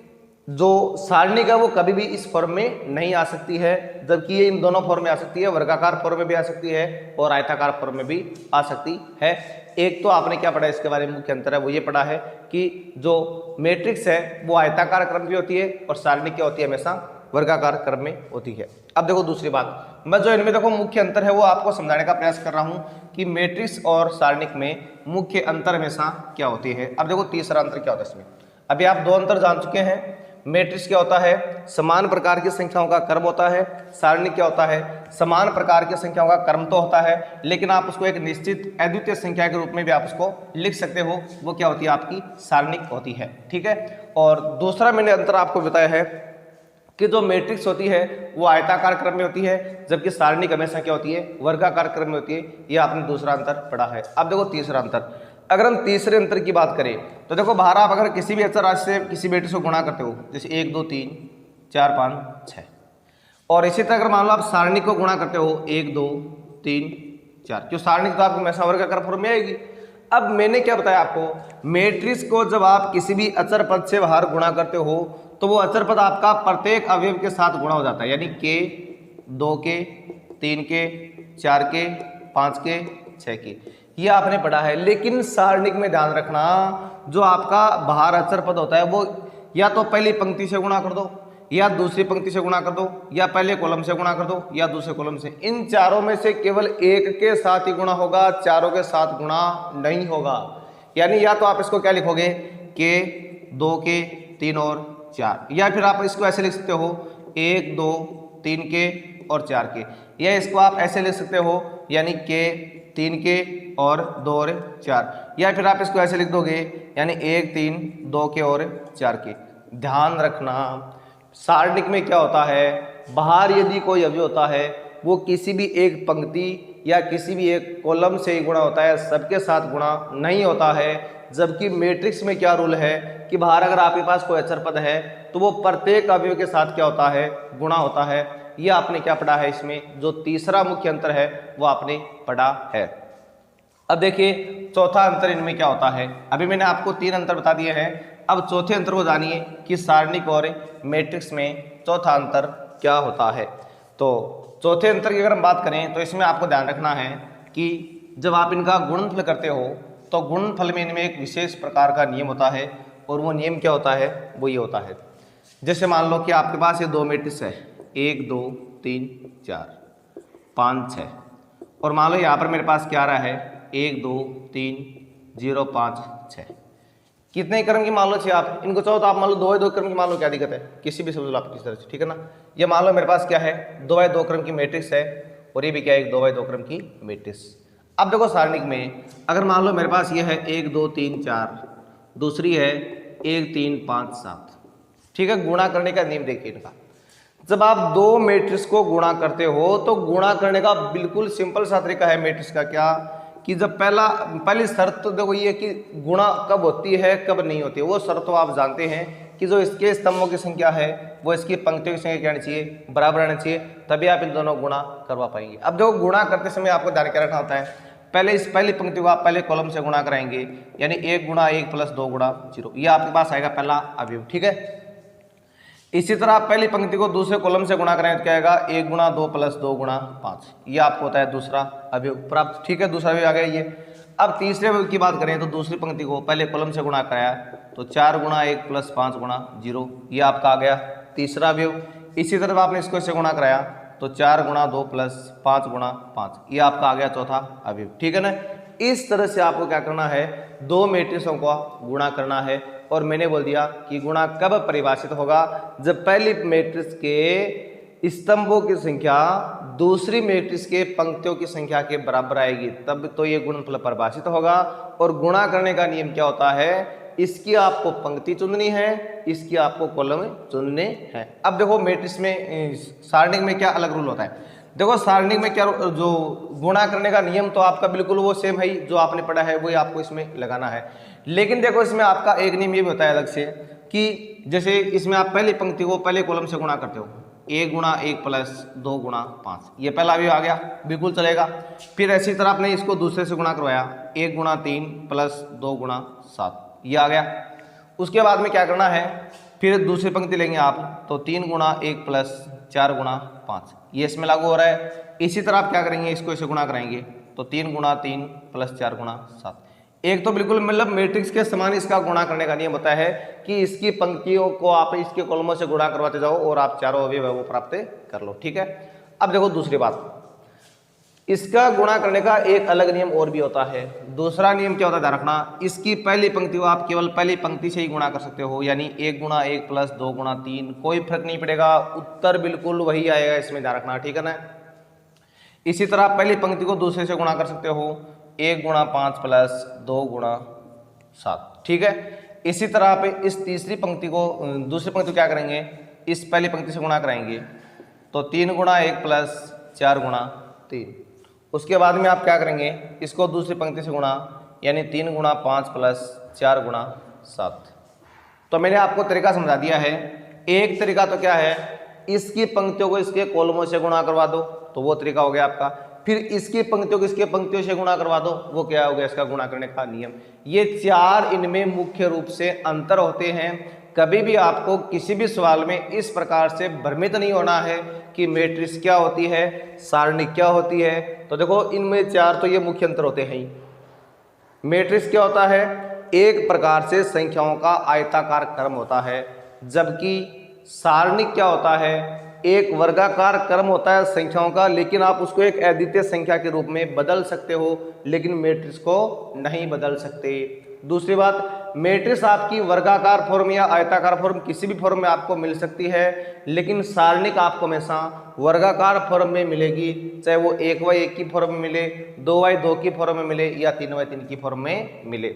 S1: जो सारणी का वो कभी भी इस फॉर्म में नहीं आ सकती है, जबकि ये इन दोनों फॉर्म में आ सकती है, वर्गाकार फॉर्म में भी आ सकती है और आयताकार फॉर्म में भी आ सकती है। एक तो आपने क्या पढ़ा इसके बारे में मुख्य अंतर है, वो ये पढ़ा है कि जो मैट्रिक्स है वो आयताकार क्रम की होती है और सारणी क्या होती है, हमेशा वर्गाकार क्रम में होती है। अब देखो दूसरी बात, मैं जो इनमें देखो मुख्य अंतर है वो आपको समझाने का प्रयास कर रहा हूँ कि मैट्रिक्स और सारणिक में मुख्य अंतर हमेशा क्या होती है। अब देखो तीसरा अंतर क्या होता है इसमें। अभी आप 2 अंतर जान चुके हैं, मैट्रिक्स क्या होता है, समान प्रकार की संख्याओं का क्रम होता है। सारणी क्या होता है, समान प्रकार की संख्याओं का क्रम तो होता है, लेकिन आप उसको एक निश्चित अद्वितीय संख्या के रूप में भी आप उसको लिख सकते हो, वो क्या होती है, आपकी सारणिक होती है, ठीक है। और दूसरा मैंने अंतर आपको बताया है कि जो मैट्रिक्स होती है वो आयताकार क्रम में होती है, जबकि सारणिक हमेशा क्या होती है, वर्गाकार क्रम में होती है। ये आपने दूसरा अंतर पढ़ा है। अब देखो तीसरा अंतर, अगर हम तीसरे अंतर की बात करें तो देखो बाहर आप अगर किसी भी अचर राशि से किसी मैट्रिक्स को गुणा करते हो, जैसे 1 2 3 4 5 6, और इसी तरह अगर मान लो आप सारणी को गुणा करते हो 1 2 3 4, क्यों सारणी तो आपको हमेशा वर्गाकार फॉर्म में आएगी। अब मैंने क्या बताया आपको, मैट्रिक्स को जब आप किसी भी अचर पद से बाहर गुणा करते हो तो वो अचर पद आपका प्रत्येक अवयव के साथ गुणा हो जाता है, यानी के 2 के 3 के 4 के 5 के 6 के, ये आपने पढ़ा है। लेकिन सारणिक में ध्यान रखना, जो आपका बाहर अचर पद होता है वो या तो पहली पंक्ति से गुणा कर दो, या दूसरी पंक्ति से गुणा कर दो, या पहले कॉलम से गुणा कर दो, या दूसरे कॉलम से। इन चारों में से केवल एक के साथ ही गुणा होगा, चारों के साथ गुणा नहीं होगा। यानी या तो आप इसको क्या लिखोगे, के 2 के 3 और 4, या फिर आप इसको ऐसे लिख सकते हो 1 2 3 के और 4 के, या इसको आप ऐसे लिख सकते हो यानी के 3 के और 2 और 4, या फिर आप इसको ऐसे लिख दोगे यानी 1 3 2 के और 4 के। ध्यान रखना, सारणिक में क्या होता है, बाहर यदि कोई अवयव होता है वो किसी भी एक पंक्ति या किसी भी एक कॉलम से ही गुणा होता है, सबके साथ गुणा नहीं होता है। जबकि मैट्रिक्स में क्या रूल है कि बाहर अगर आपके पास कोई अचर पद है तो वो प्रत्येक अवयव के साथ क्या होता है, गुणा होता है। ये आपने क्या पढ़ा है, इसमें जो तीसरा मुख्य अंतर है वो आपने पढ़ा है। अब देखिए चौथा अंतर इनमें क्या होता है। अभी मैंने आपको 3 अंतर बता दिए हैं, अब चौथे अंतर को जानिए कि सारणिक और मैट्रिक्स में चौथा अंतर क्या होता है। तो चौथे अंतर की अगर हम बात करें तो इसमें आपको ध्यान रखना है कि जब आप इनका गुणनफल करते हो तो गुणनफल में इनमें एक विशेष प्रकार का नियम होता है, और वो नियम क्या होता है, वो ये होता है, जैसे मान लो कि आपके पास ये 2 मैट्रिक्स है 1 2 3 4 5 6, और मान लो यहाँ पर मेरे पास क्या आ रहा है 1 2 3 0 5 6। कितने क्रम की मान लो चाहिए आप इनको चाहो तो आप मान लो 2 बाई 2 क्रम की मान लो, क्या दिक्कत है, किसी भी समझ लो आप किस तरह से, ठीक है ना। ये मान लो मेरे पास क्या है 2 बाई 2 क्रम की मैट्रिक्स है, और ये भी क्या है एक 2 बाई 2 क्रम की मैट्रिक्स। अब देखो सारणिक में अगर मान लो मेरे पास ये है 1 2 3 4, दूसरी है 1 3 5 7, ठीक है। गुणा करने का नियम देखिए इनका, जब आप 2 मैट्रिक्स को गुणा करते हो तो गुणा करने का बिल्कुल सिंपल सा तरीका है मैट्रिक्स का, क्या कि जब पहली शर्त तो देखो ये कि गुणा कब होती है कब नहीं होती है, वो शर्त तो आप जानते हैं कि जो इसके स्तंभों की संख्या है वो इसकी पंक्तियों की संख्या क्या आनी चाहिए, बराबर आनी चाहिए, तभी आप इन दोनों गुणा करवा पाएंगे। अब देखो गुणा करते समय आपको ध्यान क्या रखना होता है, पहले इस पहली पंक्ति को आप पहले कॉलम से गुणा कराएंगे, यानी 1 गुणा 1 प्लस 2 गुणा 0, ये आपके पास आएगा पहला अवयव, ठीक है। इसी तरह आप पहली पंक्ति को दूसरे कॉलम से गुणा करें तो क्या आएगा 1 गुणा 2 प्लस 2 गुणा 5, ये आपको होता है दूसरा अवयव प्राप्त, ठीक है, दूसरा अवयव आ गया ये। अब तीसरे अवयव की बात करें तो दूसरी पंक्ति को पहले कॉलम से गुणा कराया तो 4 गुणा 1 प्लस 5 गुणा 0, ये आपका आ गया तीसरा अवयव। इसी तरह आपने इसको इससे गुणा कराया तो 4 गुणा 2 प्लस 5 गुणा 5, ये आपका आ गया चौथा अवयव, ठीक है ना। इस तरह से आपको क्या करना है, 2 मैट्रिक्सों का गुणा करना है, और मैंने बोल दिया कि गुणा कब परिभाषित होगा, जब पहली मैट्रिक्स के स्तंभों की संख्या दूसरी मैट्रिक्स के पंक्तियों की संख्या के बराबर आएगी, तब तो ये गुणनफल परिभाषित होगा। और गुणा करने का नियम क्या होता है, इसकी आपको पंक्ति चुननी है, इसकी आपको कॉलम चुनने हैं। अब देखो मैट्रिक्स में सारणिक में क्या अलग रूल होता है। देखो सारणिक में क्या जो गुणा करने का नियम तो आपका बिल्कुल वो सेम है, जो आपने पढ़ा है वही आपको इसमें लगाना है। लेकिन देखो इसमें आपका एक नियम ये भी होता है अलग से कि जैसे इसमें आप पहली पंक्ति को पहले कॉलम से गुणा करते हो, 1 गुणा 1 प्लस 2 गुणा 5, ये पहला भी आ गया, बिल्कुल चलेगा। फिर ऐसी तरह आपने इसको दूसरे से गुणा करवाया, 1 गुणा 3 प्लस 2 गुणा 7, ये आ गया। उसके बाद में क्या करना है, फिर दूसरी पंक्ति लेंगे आप तो 3 गुणा 1 प्लस 4 गुणा 5, ये इसमें लागू हो रहा है। इसी तरह आप क्या करेंगे, इसको इसे गुणा कराएंगे तो 3 गुणा 3 प्लस 4 गुणा 7। एक तो बिल्कुल मतलब मैट्रिक्स के समान इसका गुणा करने का नियम होता है कि इसकी पंक्तियों को आप इसके कॉलमों से गुणा करवाते जाओ और आप चारों अवयव वो प्राप्त कर लो, ठीक है। अब देखो दूसरी बात, इसका गुणा करने का एक अलग नियम और भी होता है। दूसरा नियम क्या होता है, ध्यान रखना, इसकी पहली पंक्ति को आप केवल पहली पंक्ति से ही गुणा कर सकते हो, यानी 1 गुणा 1 प्लस 2 गुणा 3, कोई फर्क नहीं पड़ेगा, उत्तर बिल्कुल वही आएगा, इसमें ध्यान रखना, ठीक है ना। इसी तरह पहली पंक्ति को दूसरे से गुणा कर सकते हो, 1 गुणा 5 प्लस 2 गुणा 7, ठीक है। इसी तरह आप इस तीसरी पंक्ति को दूसरी पंक्ति क्या करेंगे, इस पहली पंक्ति से गुणा कराएंगे तो 3 गुणा 1 प्लस 4 गुणा 3। उसके बाद में आप क्या करेंगे, इसको दूसरी पंक्ति से गुणा, यानी 3 गुणा 5 प्लस 4 गुणा 7। तो मैंने आपको तरीका समझा दिया है। एक तरीका तो क्या है, इसकी पंक्तियों को इसके कॉलमों से गुणा करवा दो, तो वो तरीका हो गया आपका। फिर इसकी पंक्तियों को इसके पंक्तियों से गुणा करवा दो, वो क्या हो गया इसका गुणा करने का नियम। ये चार इनमें मुख्य रूप से अंतर होते हैं। कभी भी आपको किसी भी सवाल में इस प्रकार से भ्रमित नहीं होना है कि मैट्रिक्स क्या होती है, सारणिक क्या होती है। तो देखो इनमें चार तो ये मुख्य अंतर होते हैं। मैट्रिक्स क्या होता है, एक प्रकार से संख्याओं का आयताकार क्रम होता है, जबकि सारणिक क्या होता है, एक वर्गाकार क्रम होता है संख्याओं का, लेकिन आप उसको एक अद्वितीय संख्या के रूप में बदल सकते हो, लेकिन मैट्रिक्स को नहीं बदल सकते। दूसरी बात, मैट्रिक्स आपकी वर्गाकार फॉर्म या आयताकार फॉर्म किसी भी फॉर्म में आपको मिल सकती है, लेकिन सारणिक आपको हमेशा वर्गाकार फॉर्म में मिलेगी, चाहे वो 1/1 की फॉर्म में मिले, 2/2 की फॉर्म में मिले या 3/3 की फॉर्म में मिले।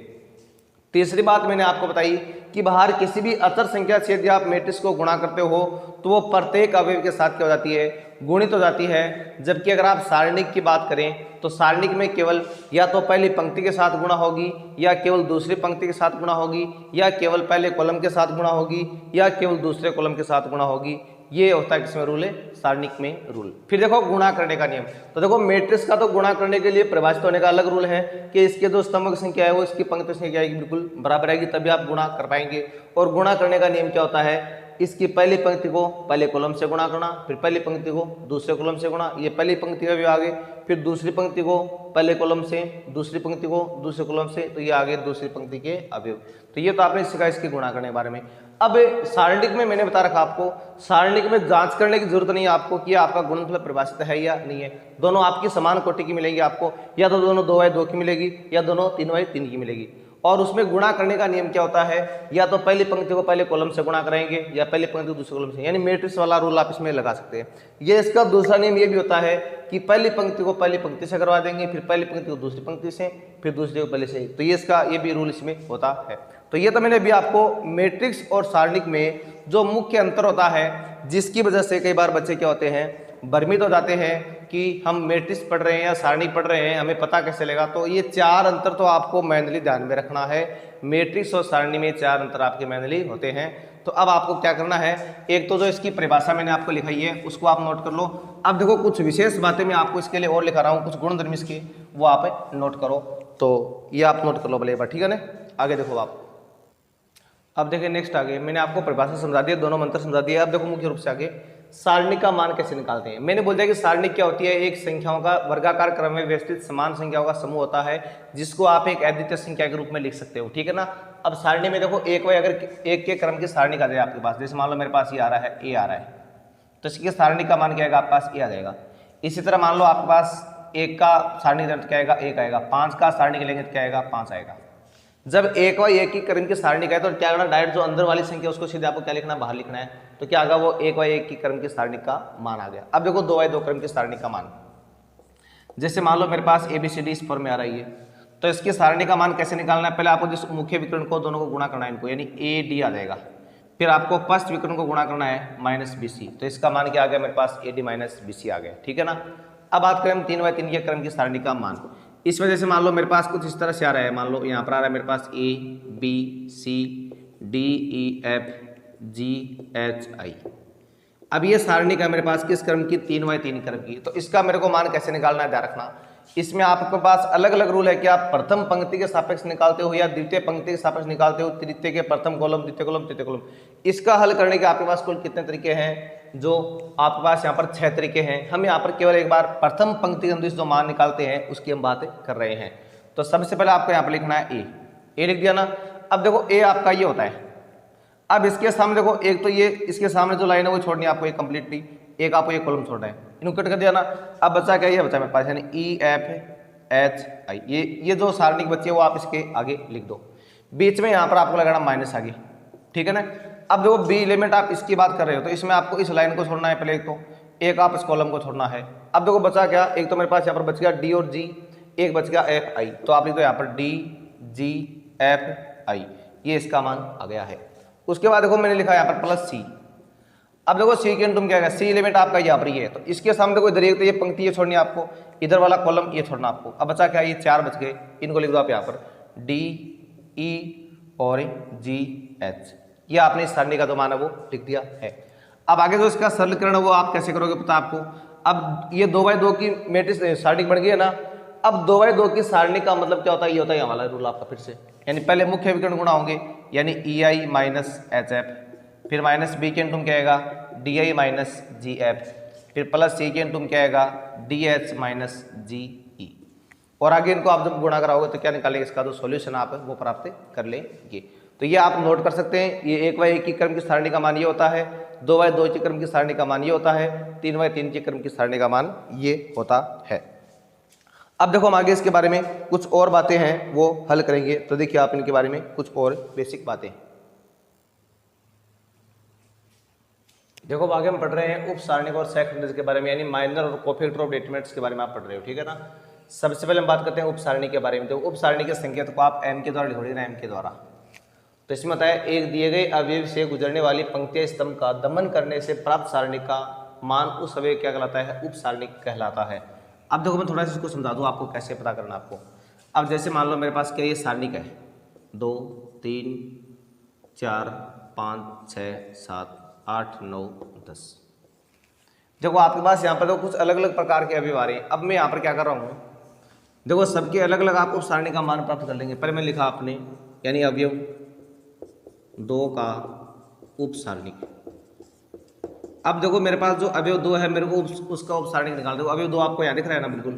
S1: तीसरी बात मैंने आपको बताई कि बाहर किसी भी अचर संख्या से यदि आप मैट्रिक्स को गुणा करते हो तो वो प्रत्येक अवयव के साथ क्या हो जाती है, गुणित हो जाती है। जबकि अगर आप सारणिक की बात करें तो सारणिक में केवल या तो पहली पंक्ति के साथ गुणा होगी, या केवल दूसरी पंक्ति के साथ गुणा होगी, या केवल पहले कॉलम के साथ गुणा होगी, या केवल दूसरे कॉलम के साथ गुणा होगी। ये होता है किसमें रूल है, सारणिक में रूल। फिर देखो गुणा करने का नियम, तो देखो मैट्रिक्स का तो गुणा करने के लिए परिभाषित होने का अलग रूल है कि इसके जो स्तंभ की संख्या है वो इसकी पंक्ति संख्या आएगी बिल्कुल बराबर आएगी, तभी आप गुणा कर पाएंगे। और गुणा करने का नियम क्या होता है, इसकी पहली पंक्ति को पहले कॉलम से गुणा करना, फिर पहली पंक्ति को दूसरे कॉलम से गुणा, ये पहली पंक्ति का भी आगे, फिर दूसरी पंक्ति को पहले कॉलम से, दूसरी पंक्ति को दूसरे कॉलम से, तो ये आगे दूसरी पंक्ति के अवयव। तो ये तो आपने सीखा इसकी गुणा करने के बारे में। अब सारणिक में मैंने बता रखा आपको, सारणिक में जांच करने की जरूरत नहीं है आपको कि आपका गुणनफल परिभाषित है या नहीं है। दोनों आपकी समान कोटि की मिलेगी आपको, या तो दोनों 2/2 की मिलेगी, या दोनों 3/3 की मिलेगी। और उसमें गुणा करने का नियम क्या होता है, या तो पहली पंक्ति को पहले कॉलम से गुणा कराएंगे, या पहली पंक्ति को दूसरे कॉलम से, यानी मैट्रिक्स वाला रूल आप इसमें लगा सकते हैं। ये इसका दूसरा नियम ये भी होता है कि पहली पंक्ति को पहली पंक्ति से करवा देंगे, फिर पहली पंक्ति को दूसरी पंक्ति से, फिर दूसरी को पहले से। तो ये इसका ये भी रूल इसमें होता है। तो ये तो मैंने अभी आपको मैट्रिक्स और सारणिक में जो मुख्य अंतर होता है, जिसकी वजह से कई बार बच्चे क्या होते हैं, भ्रमित हो जाते हैं कि हम मैट्रिक्स पढ़ रहे हैं या सारणिक पढ़ रहे हैं, हमें पता कैसे चलेगा। तो ये चार अंतर तो आपको मैनुअली ध्यान में रखना है। मैट्रिक्स और सारणी में चार अंतर आपके मैनुअली होते हैं। तो अब आपको क्या करना है, एक तो जो इसकी परिभाषा मैंने आपको लिखाई है उसको आप नोट कर लो। अब देखो कुछ विशेष बातें मैं आपको इसके लिए और लिखा रहा हूँ, कुछ गुणधर्म इसके, वो आप नोट करो। तो ये आप नोट कर लो भले एक बार, ठीक है ना। आगे देखो आप, अब देखिए नेक्स्ट आगे मैंने आपको परिभाषा समझा दिया, दोनों मंत्र समझा दिए। अब देखो मुख्य रूप से आगे सारणी का मान कैसे निकालते हैं। मैंने बोल दिया कि सारणी क्या होती है, एक संख्याओं का वर्गाकार क्रम में व्यवस्थित समान संख्याओं का समूह होता है, जिसको आप एक अद्वितीय संख्या के रूप में लिख सकते हो, ठीक है ना। अब सारणी में देखो एक वे अगर एक के क्रम की सारणी का जाए आपके पास, जैसे मान लो मेरे पास ये आ रहा है, ए आ रहा है, तो इसकी सारणी का मान क्या आएगा आपके पास, ए आ जाएगा। इसी तरह मान लो आपके पास एक का सारणी क्या आएगा, एक आएगा। 5 का सारणी के लेंगे तो क्या आएगा, 5 आएगा। जब एक व एक की क्रम की सारणी का है तो क्या करना, डायरेक्ट जो अंदर वाली संख्या उसको सीधे आपको क्या लिखना है, बाहर लिखना है। तो क्या आ गया, वो एक व एक की क्रम की सारणी का मान आ गया। अब देखो 2 व 2 क्रम की सारणी का मान, जैसे मान लो मेरे पास ABCD इस फॉर्म में आ रही है, तो इसकी सारणी का मान कैसे निकालना है, पहले आपको जिस मुख्य विकर्ण को दोनों को गुणा करना है इनको, यानी AD आ जाएगा। फिर आपको फर्स्ट विकर्ण को गुणा करना है -BC, तो इसका मान क्या आ गया मेरे पास, AD -BC आ गया, ठीक है ना। अब बात करें हम 3 व 3 के क्रम की सारणी का मान। इस वजह से मान लो मेरे पास कुछ इस तरह से आ रहा है, मान लो यहाँ पर आ रहा है मेरे पास ABCDEFGHI। अब ये सारणी का मेरे पास किस क्रम की, 3 व 3 क्रम की। तो इसका मेरे को मान कैसे निकालना है, ध्यान रखना। इसमें आपके पास अलग अलग रूल है कि आप प्रथम पंक्ति के सापेक्ष निकालते हो या द्वितीय पंक्ति के सापेक्ष निकालते हो, तृतीय के प्रथम कॉलम, द्वितीय कॉलम, तृतीय कॉलम। इसका हल करने के आपके पास कुल कितने तरीके हैं, जो आपके पास यहाँ पर 6 तरीके हैं। हम यहाँ पर केवल एक बार प्रथम पंक्ति के अंदर जो मान निकालते हैं उसकी हम बात कर रहे हैं। तो सबसे पहले आपको यहाँ पर लिखना है ए लिख दिया ना। अब देखो ए आपका ये होता है। अब इसके सामने देखो, एक तो ये इसके सामने जो लाइन है वो छोड़नी है आपको, एक कंप्लीटली, एक आपको एक कॉलम छोड़ना है, इनको कट कर दिया ना। अब बचा क्या, ये बचा मेरे पास यानी EFHI, ये जो सारणी बच्चे वो आप इसके आगे लिख दो। बीच में यहाँ पर आपको लगाना माइनस आगे, ठीक है ना। अब देखो बी एलिमेंट आप इसकी बात कर रहे हो, तो इसमें आपको इस लाइन को छोड़ना है पहले, एक तो एक आप इस कॉलम को छोड़ना है। अब देखो बचा क्या, एक तो मेरे पास यहाँ पर बच गया D और G, एक बच गया FI, तो आप लिख दो यहाँ पर DGFI, ये इसका मान आ गया है। उसके बाद देखो मैंने लिखा यहाँ पर +C। अब देखो C के तुम क्या है, C एलिमेंट आपका यहाँ पर ये है, तो इसके सामने देखो इधर एक तो ये पंक्ति ये छोड़नी है आपको, इधर वाला कॉलम ये छोड़ना आपको। अब बचा क्या, ये 4 बच गए, इनको लिख दो आप यहाँ पर DE और GH, ये आपने इस सारणी का जो मान है वो लिख दिया है। अब आगे जो इसका सरलीकरण है वो आप कैसे करोगे पता आपको। अब ये 2 बाई 2 की मैट्रिक्स सारणी बन गई है ना। अब 2 बाई 2 की सारणी का मतलब क्या होता है, ये होता है यहाँ वाला रूल आपका फिर से, यानी पहले मुख्य विकर्ण गुणा होंगे, यानी EI -HF, फिर -B के तुम क्या आएगा DI -GF, फिर +C के तुम क्या आएगा DH -GE, और आगे इनको आप जब गुणा कराओगे तो क्या निकालेंगे, इसका जो सॉल्यूशन आप वो प्राप्त कर लेंगे। तो ये आप नोट कर सकते हैं, ये 1 व 1 की क्रम की सारणी का मान ये होता है, 2 व 2 की क्रम की सारणी का मान ये होता है, 3 व 3 की क्रम की सारणी का मान ये होता है। अब देखो हम आगे इसके बारे में कुछ और बातें हैं वो हल करेंगे। तो देखिए आप इनके बारे में कुछ और बेसिक बातें, देखो आगे हम पढ़ रहे हैं उप सारणिक और सहखंडज के बारे में, यानी माइनर और कोफैक्टर ऑफ डेटर्मिनेंट्स के बारे में आप पढ़ रहे हो, ठीक है ना। सबसे पहले हम बात करते हैं उप सारणी के बारे में। तो उप सारणी के संकेत को आप M के द्वारा लिखोगे ना, M के द्वारा। तो इसमें बताया एक दिए गए अवयव से गुजरने वाली पंक्तियां स्तंभ का दमन करने से प्राप्त सारणी का मान उस अवयव क्या कहलाता है, उप सारणी कहलाता है। अब देखो मैं थोड़ा सा इसको समझा दूं आपको कैसे पता करना आपको। अब जैसे मान लो मेरे पास क्या ये सारणिक है, 2 3 4 5 6 7 8 9 10। देखो आपके पास यहाँ पर तो कुछ अलग अलग प्रकार के अवयव आ रहे हैं। अब मैं यहाँ पर क्या कर रहा हूँ, देखो सबके अलग अलग आप उप सारणी का मान प्राप्त कर लेंगे। पहले मैं लिखा आपने, यानी अवयव 2 का उप सारणिक। अब देखो मेरे पास जो अवयव 2 है, मेरे को उसका उप सारणिक निकाल दो। अवयव 2 आपको यहाँ दिख रहा है ना बिल्कुल,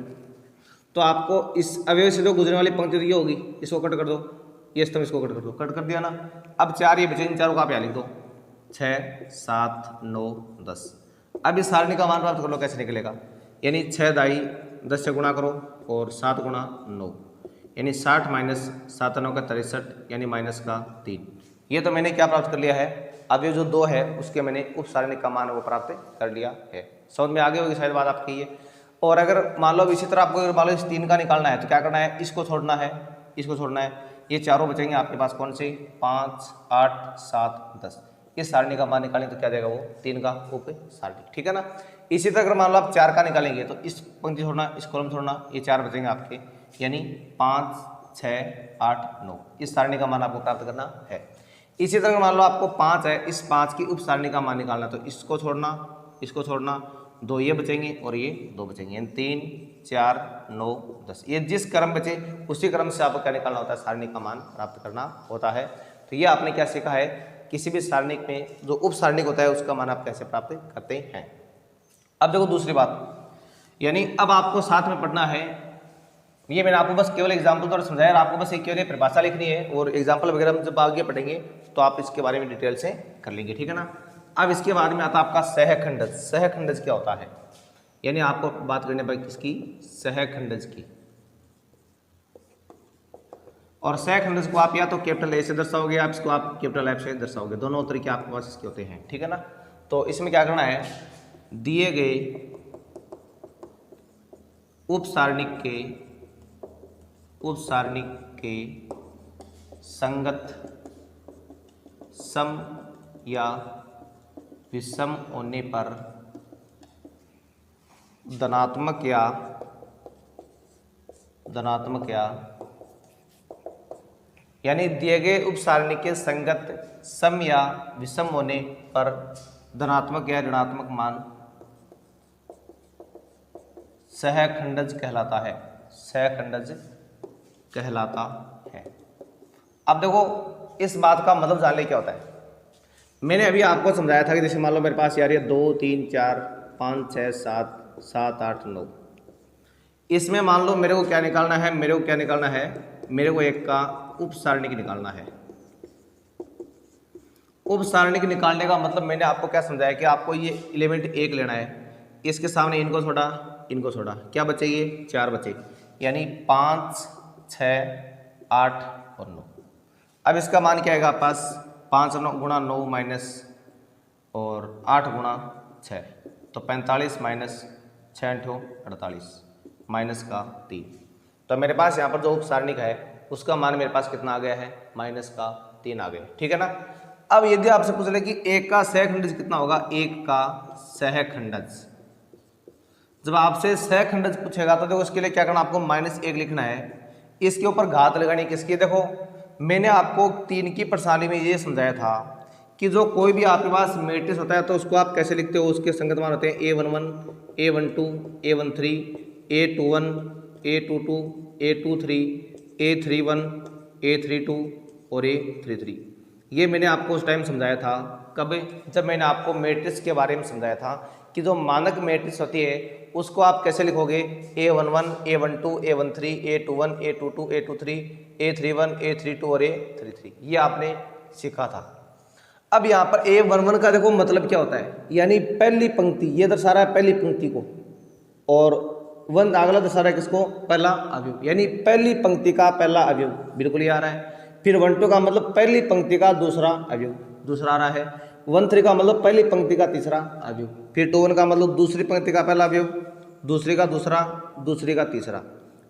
S1: तो आपको इस अवयव से जो गुजरने वाली पंक्ति ये होगी, इसको कट कर दो, ये स्तंभ इसको कट कर दो, कट कर दिया ना। अब 4 ये बचे, इन चारों का आप यहाँ लिख दो, 6 7 9 10। अब इस सारणी का मान प्राप्त कर लो, कैसे निकलेगा, यानी 6 दाई 10 से गुणा करो और 7 गुणा 9, यानी 60 माइनस 7 9 का 63, यानी माइनस का 3। ये तो मैंने क्या प्राप्त कर लिया है, अब ये जो 2 है उसके मैंने उप सारणी का मान वो प्राप्त कर लिया है। समझ में आगे होगी शायद बात आपकी ये। और अगर मान लो इसी तरह आपको अगर मान लो इस 3 का निकालना है तो क्या करना है, इसको छोड़ना है, इसको छोड़ना है, ये चारों बचेंगे आपके पास कौन से, 5 8 7 10। इस सारणी का मान निकालें तो क्या देगा वो 3 का उप सारणी, ठीक है ना। इसी तरह अगर मान लो आप 4 का निकालेंगे तो इस पंक्ति छोड़ना, इस कॉलम छोड़ना, ये 4 बचेंगे आपके, यानी 5 6 8 9। इस सारणी का मान आपको प्राप्त करना है। इसी तरह मान लो आपको 5 है, इस 5 की उप सारणी का मान निकालना, तो इसको छोड़ना, इसको छोड़ना, 2 ये बचेंगे और ये 2 बचेंगे, यानी 3 4 9 10। ये जिस क्रम बचे उसी क्रम से आपको क्या निकालना होता है, सारणी का मान प्राप्त करना होता है। तो ये आपने क्या सीखा है, किसी भी सारणिक में जो उप सारणिक होता है उसका मान आप कैसे प्राप्त करते हैं। अब देखो दूसरी बात, यानी अब आपको साथ में पढ़ना है, ये मैंने आपको बस केवल एग्जाम्पल द्वारा समझाया, आपको बस एक केवल परिभाषा लिखनी है और एग्जाम्पल वगैरह हम जब आगे पढ़ेंगे तो आप इसके बारे में डिटेल से कर लेंगे, ठीक है ना। अब इसके बाद में आता है आपका सहखंडज। सहखंडज क्या होता है, यानी आपको बात करने पर किसकी, सहखंडज की। और सहखंडज को आप या तो कैपिटल ए से दर्शाओगे या इसको आप कैपिटल एफ से दर्शाओगे, दोनों तरीके आपके पास इसके होते हैं, ठीक है ना। तो इसमें क्या करना है, दिए गए उपसारणिक के संगत सम या विषम होने पर धनात्मक या यानी दिए गए उपसारणी के संगत सम या विषम होने पर धनात्मक या ऋणात्मक मान सहखंडज कहलाता है, सहखंडज कहलाता है। अब देखो इस बात का मतलब जान ले क्या होता है। मैंने अभी आपको समझाया था कि जैसे मान लो मेरे पास यार ये 2 3 4 5 6 7 7 8 9, इसमें मान लो मेरे को क्या निकालना है, मेरे को एक का उपसारणिक निकालना है। उपसारणिक निकालने का मतलब मैंने आपको क्या समझाया कि आपको ये एलिमेंट 1 लेना है, इसके सामने इनको छोड़ा, क्या बचे, ये 4 बचे, यानी 5 6 8 और 9। अब इसका मान क्या आएगा पास, 5 गुणा 9 माइनस और 8 गुणा 6, तो 45 माइनस 6 48 माइनस का 3। तो मेरे पास यहाँ पर जो उपसारणिक है उसका मान मेरे पास कितना आ गया है, माइनस का 3 आ गया, ठीक है ना। अब यदि आपसे पूछ ले कि एक का सहखंडज कितना होगा, एक का सहखंडज, जब आपसे सहखंडज पूछेगा तो देखो इसके लिए क्या करना, आपको -1 लिखना है, इसके ऊपर घात लगानी किसकी। देखो मैंने आपको 3 की प्रणाली में ये समझाया था कि जो कोई भी आपके पास मैट्रिक्स होता है तो उसको आप कैसे लिखते हो, उसके संगत मान होते हैं A11 A12 A13 A21 A22 A23 A31 A32 और A33। ये मैंने आपको उस टाइम समझाया था, कब, जब मैंने आपको मैट्रिक्स के बारे में समझाया था कि जो मानक मैट्रिक्स होती है उसको आप कैसे लिखोगे, A11 A12 A13 A21 A22 A23 A31 A32 और A33, ये आपने सीखा था। अब यहाँ पर A11 का देखो मतलब क्या होता है, यानी पहली पंक्ति, ये दर्शा रहा है पहली पंक्ति को, और 1 अगला दर्शा रहा है किसको, पहला अवयव, यानी पहली पंक्ति का पहला अवयव, बिल्कुल ये आ रहा है। फिर 1 2 का मतलब पहली पंक्ति का दूसरा अवयव, दूसरा आ रहा है। 1 3 का मतलब पहली पंक्ति का तीसरा अवयव। फिर 2 1 का मतलब दूसरी पंक्ति का पहला अवयव, दूसरी का दूसरा, दूसरी का तीसरा,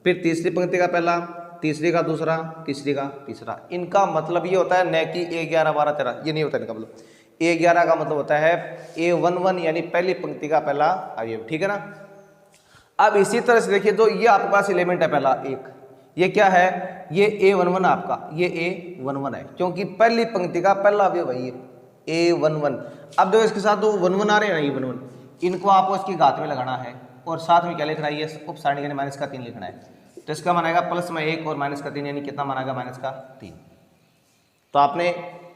S1: फिर तीसरी पंक्ति का पहला, तीसरी का दूसरा, तीसरी का तीसरा। इनका मतलब ये होता है न कि A11 12 13, ये नहीं होता इनका मतलब। A11 का मतलब होता है A11 यानी पहली पंक्ति का पहला अवयव, ठीक है ना। अब इसी तरह से देखिए जो ये आपके पास एलिमेंट है पहला एक, ये क्या है, ये A11 आपका, ये A11 है क्योंकि पहली पंक्ति का पहला अवयव है ये A11। अब देखो इसके साथ तो 1 1 आ रहे हैं ना, A11, इनको आपको इसकी घात में लगाना है और साथ में क्या लिखना है, ये उपसारणिक यानी माइनस का 3 लिखना है। तो इसका मान आएगा प्लस में 1 और माइनस का 3, यानी कितना मान आएगा, माइनस का 3। तो आपने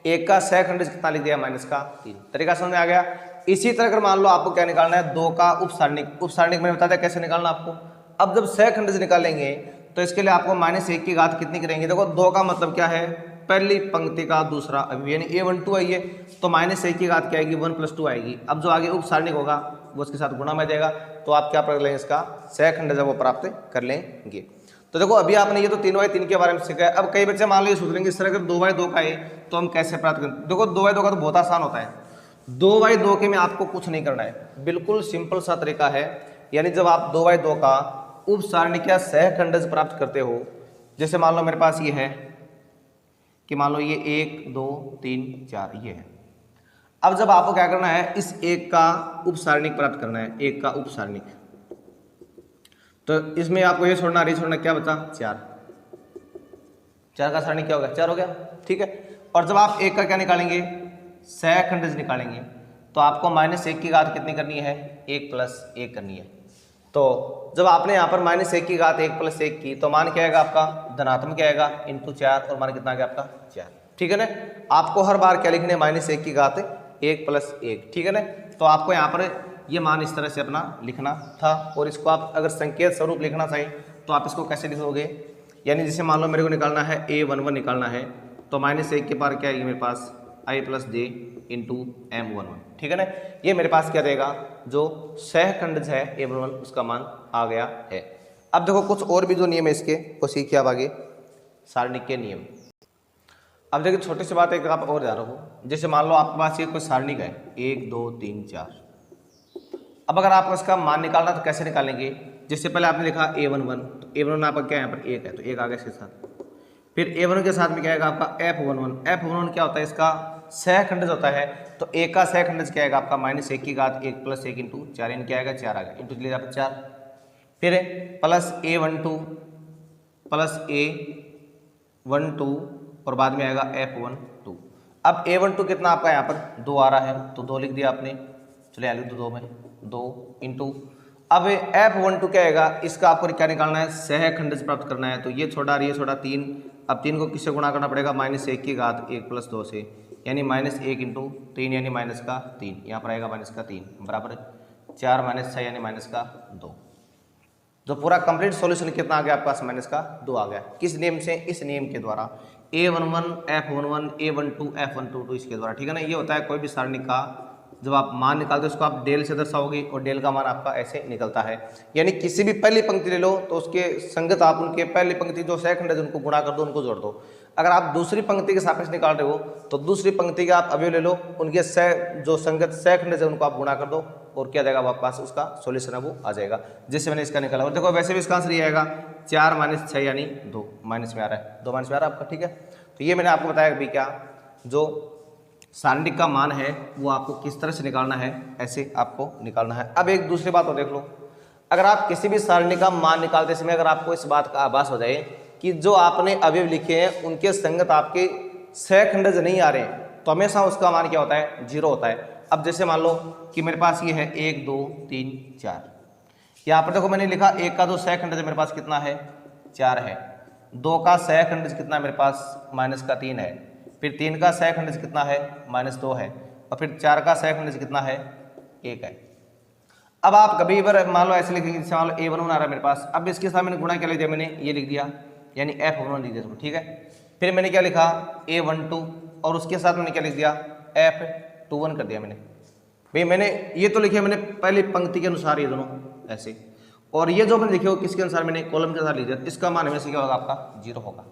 S1: एक का सहखंडज कितना लिख दिया, माइनस का 3। तरीका समझ में आ गया। इसी तरह अगर मान लो आपको क्या निकालना है, 2 का उपसारणिक, उपसारणिक मैंने बता दिया कैसे निकालना आपको। अब जब सहखंडज निकालेंगे तो इसके लिए आपको -1 की घात कितनी करेंगे, देखो 2 का मतलब क्या है, पहली पंक्ति का दूसरा अवयव, यानी A12 है ये, तो -1 की घात क्या आएगी, 1 + 2 आएगी। अब जो आगे उपसारणिक होगा वो उसके साथ गुणा में देगा, तो आप क्या कर लेंगे, इसका सहखंडज वो प्राप्त कर लेंगे। तो देखो अभी आपने ये तो 3/3 के बारे में सीखा है। अब कई बच्चे मान लो ये सोच लेंगे इस तरह अगर 2/2 का है तो हम कैसे प्राप्त करें। देखो 2/2 का तो बहुत आसान होता है, 2/2 के में आपको कुछ नहीं करना है, बिल्कुल सिंपल सा तरीका है। यानी जब आप 2/2 का उपसारणिक या सहखंडज प्राप्त करते हो, जैसे मान लो मेरे पास ये है कि मान लो ये 1 2 3 4 ये है। अब जब आपको क्या करना है, इस एक का उपसारणिक प्राप्त करना है, एक का उपसारणिक, तो इसमें आपको ये छोड़ना क्या बचा, 4 का सारणिक क्या होगा, 4 हो गया, ठीक है। और जब आप एक का क्या निकालेंगे, सहखंडज निकालेंगे, तो आपको -1 की घात कितनी करनी है, 1 + 1 करनी है। तो जब आपने यहाँ पर -1 की घात 1 + 1 की, तो मान क्या आएगा आपका, धनात्मक क्या आएगा, × 4, और मान कितना आ गया आपका 4, ठीक है ना। आपको हर बार क्या लिखने, -1 की घात 1 + 1, ठीक है ना। तो आपको यहाँ पर ये मान इस तरह से अपना लिखना था, और इसको आप अगर संकेत स्वरूप लिखना चाहिए तो आप इसको कैसे लिखोगे, यानी जैसे मान लो मेरे को निकालना है A11 निकालना है, तो -1 के पार क्या आएगी मेरे पास, I + j × M11, ठीक है ना। ये मेरे पास क्या देगा, जो सहखंडज है A11 उसका मान आ गया है। अब देखो कुछ और भी जो नियम है इसके वो सीखिए आप आगे। सारणी के नियम। अब देखिए छोटी सी बात एक आप और ध्यान रखो, जैसे मान लो आपके पास ये कोई सारणी का है 1 2 3 4। अब अगर आपको इसका मान निकालना तो कैसे निकालेंगे, जैसे पहले आपने लिखा A11 तो A11 आपका क्या है यहाँ पर 1 है तो 1 आ गया इसके साथ। फिर A1 के साथ में क्या आएगा आपका F11। F11 क्या होता है, इसका सहखंडज होता है, तो 1 का सहखंडज क्या आएगा आपका -1 की घात 1 + 1 इंटू 4, इन क्या आएगा 4 आ गया, इंटू ले यहाँ पर 4। फिर प्लस A12 प्लस A12 और बाद में आएगा F12। अब A12 कितना आपका यहाँ पर 2 आ रहा है तो 2 लिख दिया आपने, चलिए लिख दो 2 में 2 इंटू। अब F12 क्या आएगा, इसका आपको क्या निकालना है, सहखंडज प्राप्त करना है, तो ये छोड़ा और ये छोड़ा 3। अब 3 को किससे गुणा करना पड़ेगा, -1 की घात 1 + 2 से, यानी -1 इंटू 3 यानी -3, यहाँ पर आएगा -3 बराबर 4 - 6 यानी -2। जो पूरा कंप्लीट सॉल्यूशन कितना आ गया आपके पास, -2 आ गया। किस नियम से, इस नियम के द्वारा A11 F11 A12 F12 इसके द्वारा, ठीक है ना। ये होता है कोई भी सारणी का जब आप मान निकालते हो उसको आप डेल से दर्शाओगे और डेल का मान आपका ऐसे निकलता है, यानी किसी भी पहली पंक्ति ले लो तो उसके संगत आप उनके पहली पंक्ति जो सहखंड है उनको गुणा कर दो, उनको जोड़ दो। अगर आप दूसरी पंक्ति के सापेक्ष निकाल रहे हो तो दूसरी पंक्ति के आप अवयव ले लो, उनके जो संगत सहखंड है उनको आप गुणा कर दो और क्या जाएगा आपके पास, उसका सॉल्यूशन है वो आ जाएगा, जिससे मैंने इसका निकाला। और देखो वैसे भी इसका आंसर ये आएगा 4 - 6 यानी 2 माइनस में आ रहा है, 2 माइनस में आ रहा है आपका, ठीक है। तो ये मैंने आपको बताया अभी क्या, जो सारणी का मान है वो आपको किस तरह से निकालना है, ऐसे आपको निकालना है। अब एक दूसरी बात और देख लो, अगर आप किसी भी सारणी का मान निकालते समय अगर आपको इस बात का आभास हो जाए कि जो आपने अवयव लिखे हैं उनके संगत आपके सहखंडज नहीं आ रहे हैं, तो हमेशा उसका मान क्या होता है, 0 होता है। अब जैसे मान लो कि मेरे पास ये है 1 2 3 4, यहाँ पर देखो मैंने लिखा 1 का जो सहखंडज मेरे पास कितना है, 4 है। 2 का सहखंडज कितना है मेरे पास, -3 है। फिर 3 का सहखंडज कितना है, -2 है। और फिर 4 का सहखंडज कितना है, 1 है। अब आप कभी बार मान लो ऐसे लिखेंगे, जैसे मान लो A11 आ रहा है मेरे पास, अब इसके साथ मैंने गुणा क्या लिख दिया, मैंने ये लिख दिया यानी F11 लिख दिया, ठीक है। फिर मैंने क्या लिखा A12 और उसके साथ मैंने क्या लिख दिया, F21 कर दिया मैंने। भाई मैंने ये तो लिखे मैंने पहली पंक्ति के अनुसार ये दोनों ऐसे, और ये जो मैंने लिखे हो किसके अनुसार, मैंने कॉलम के अनुसार लिख दिया, इसका मान हमेशा क्या होगा आपका 0 होगा।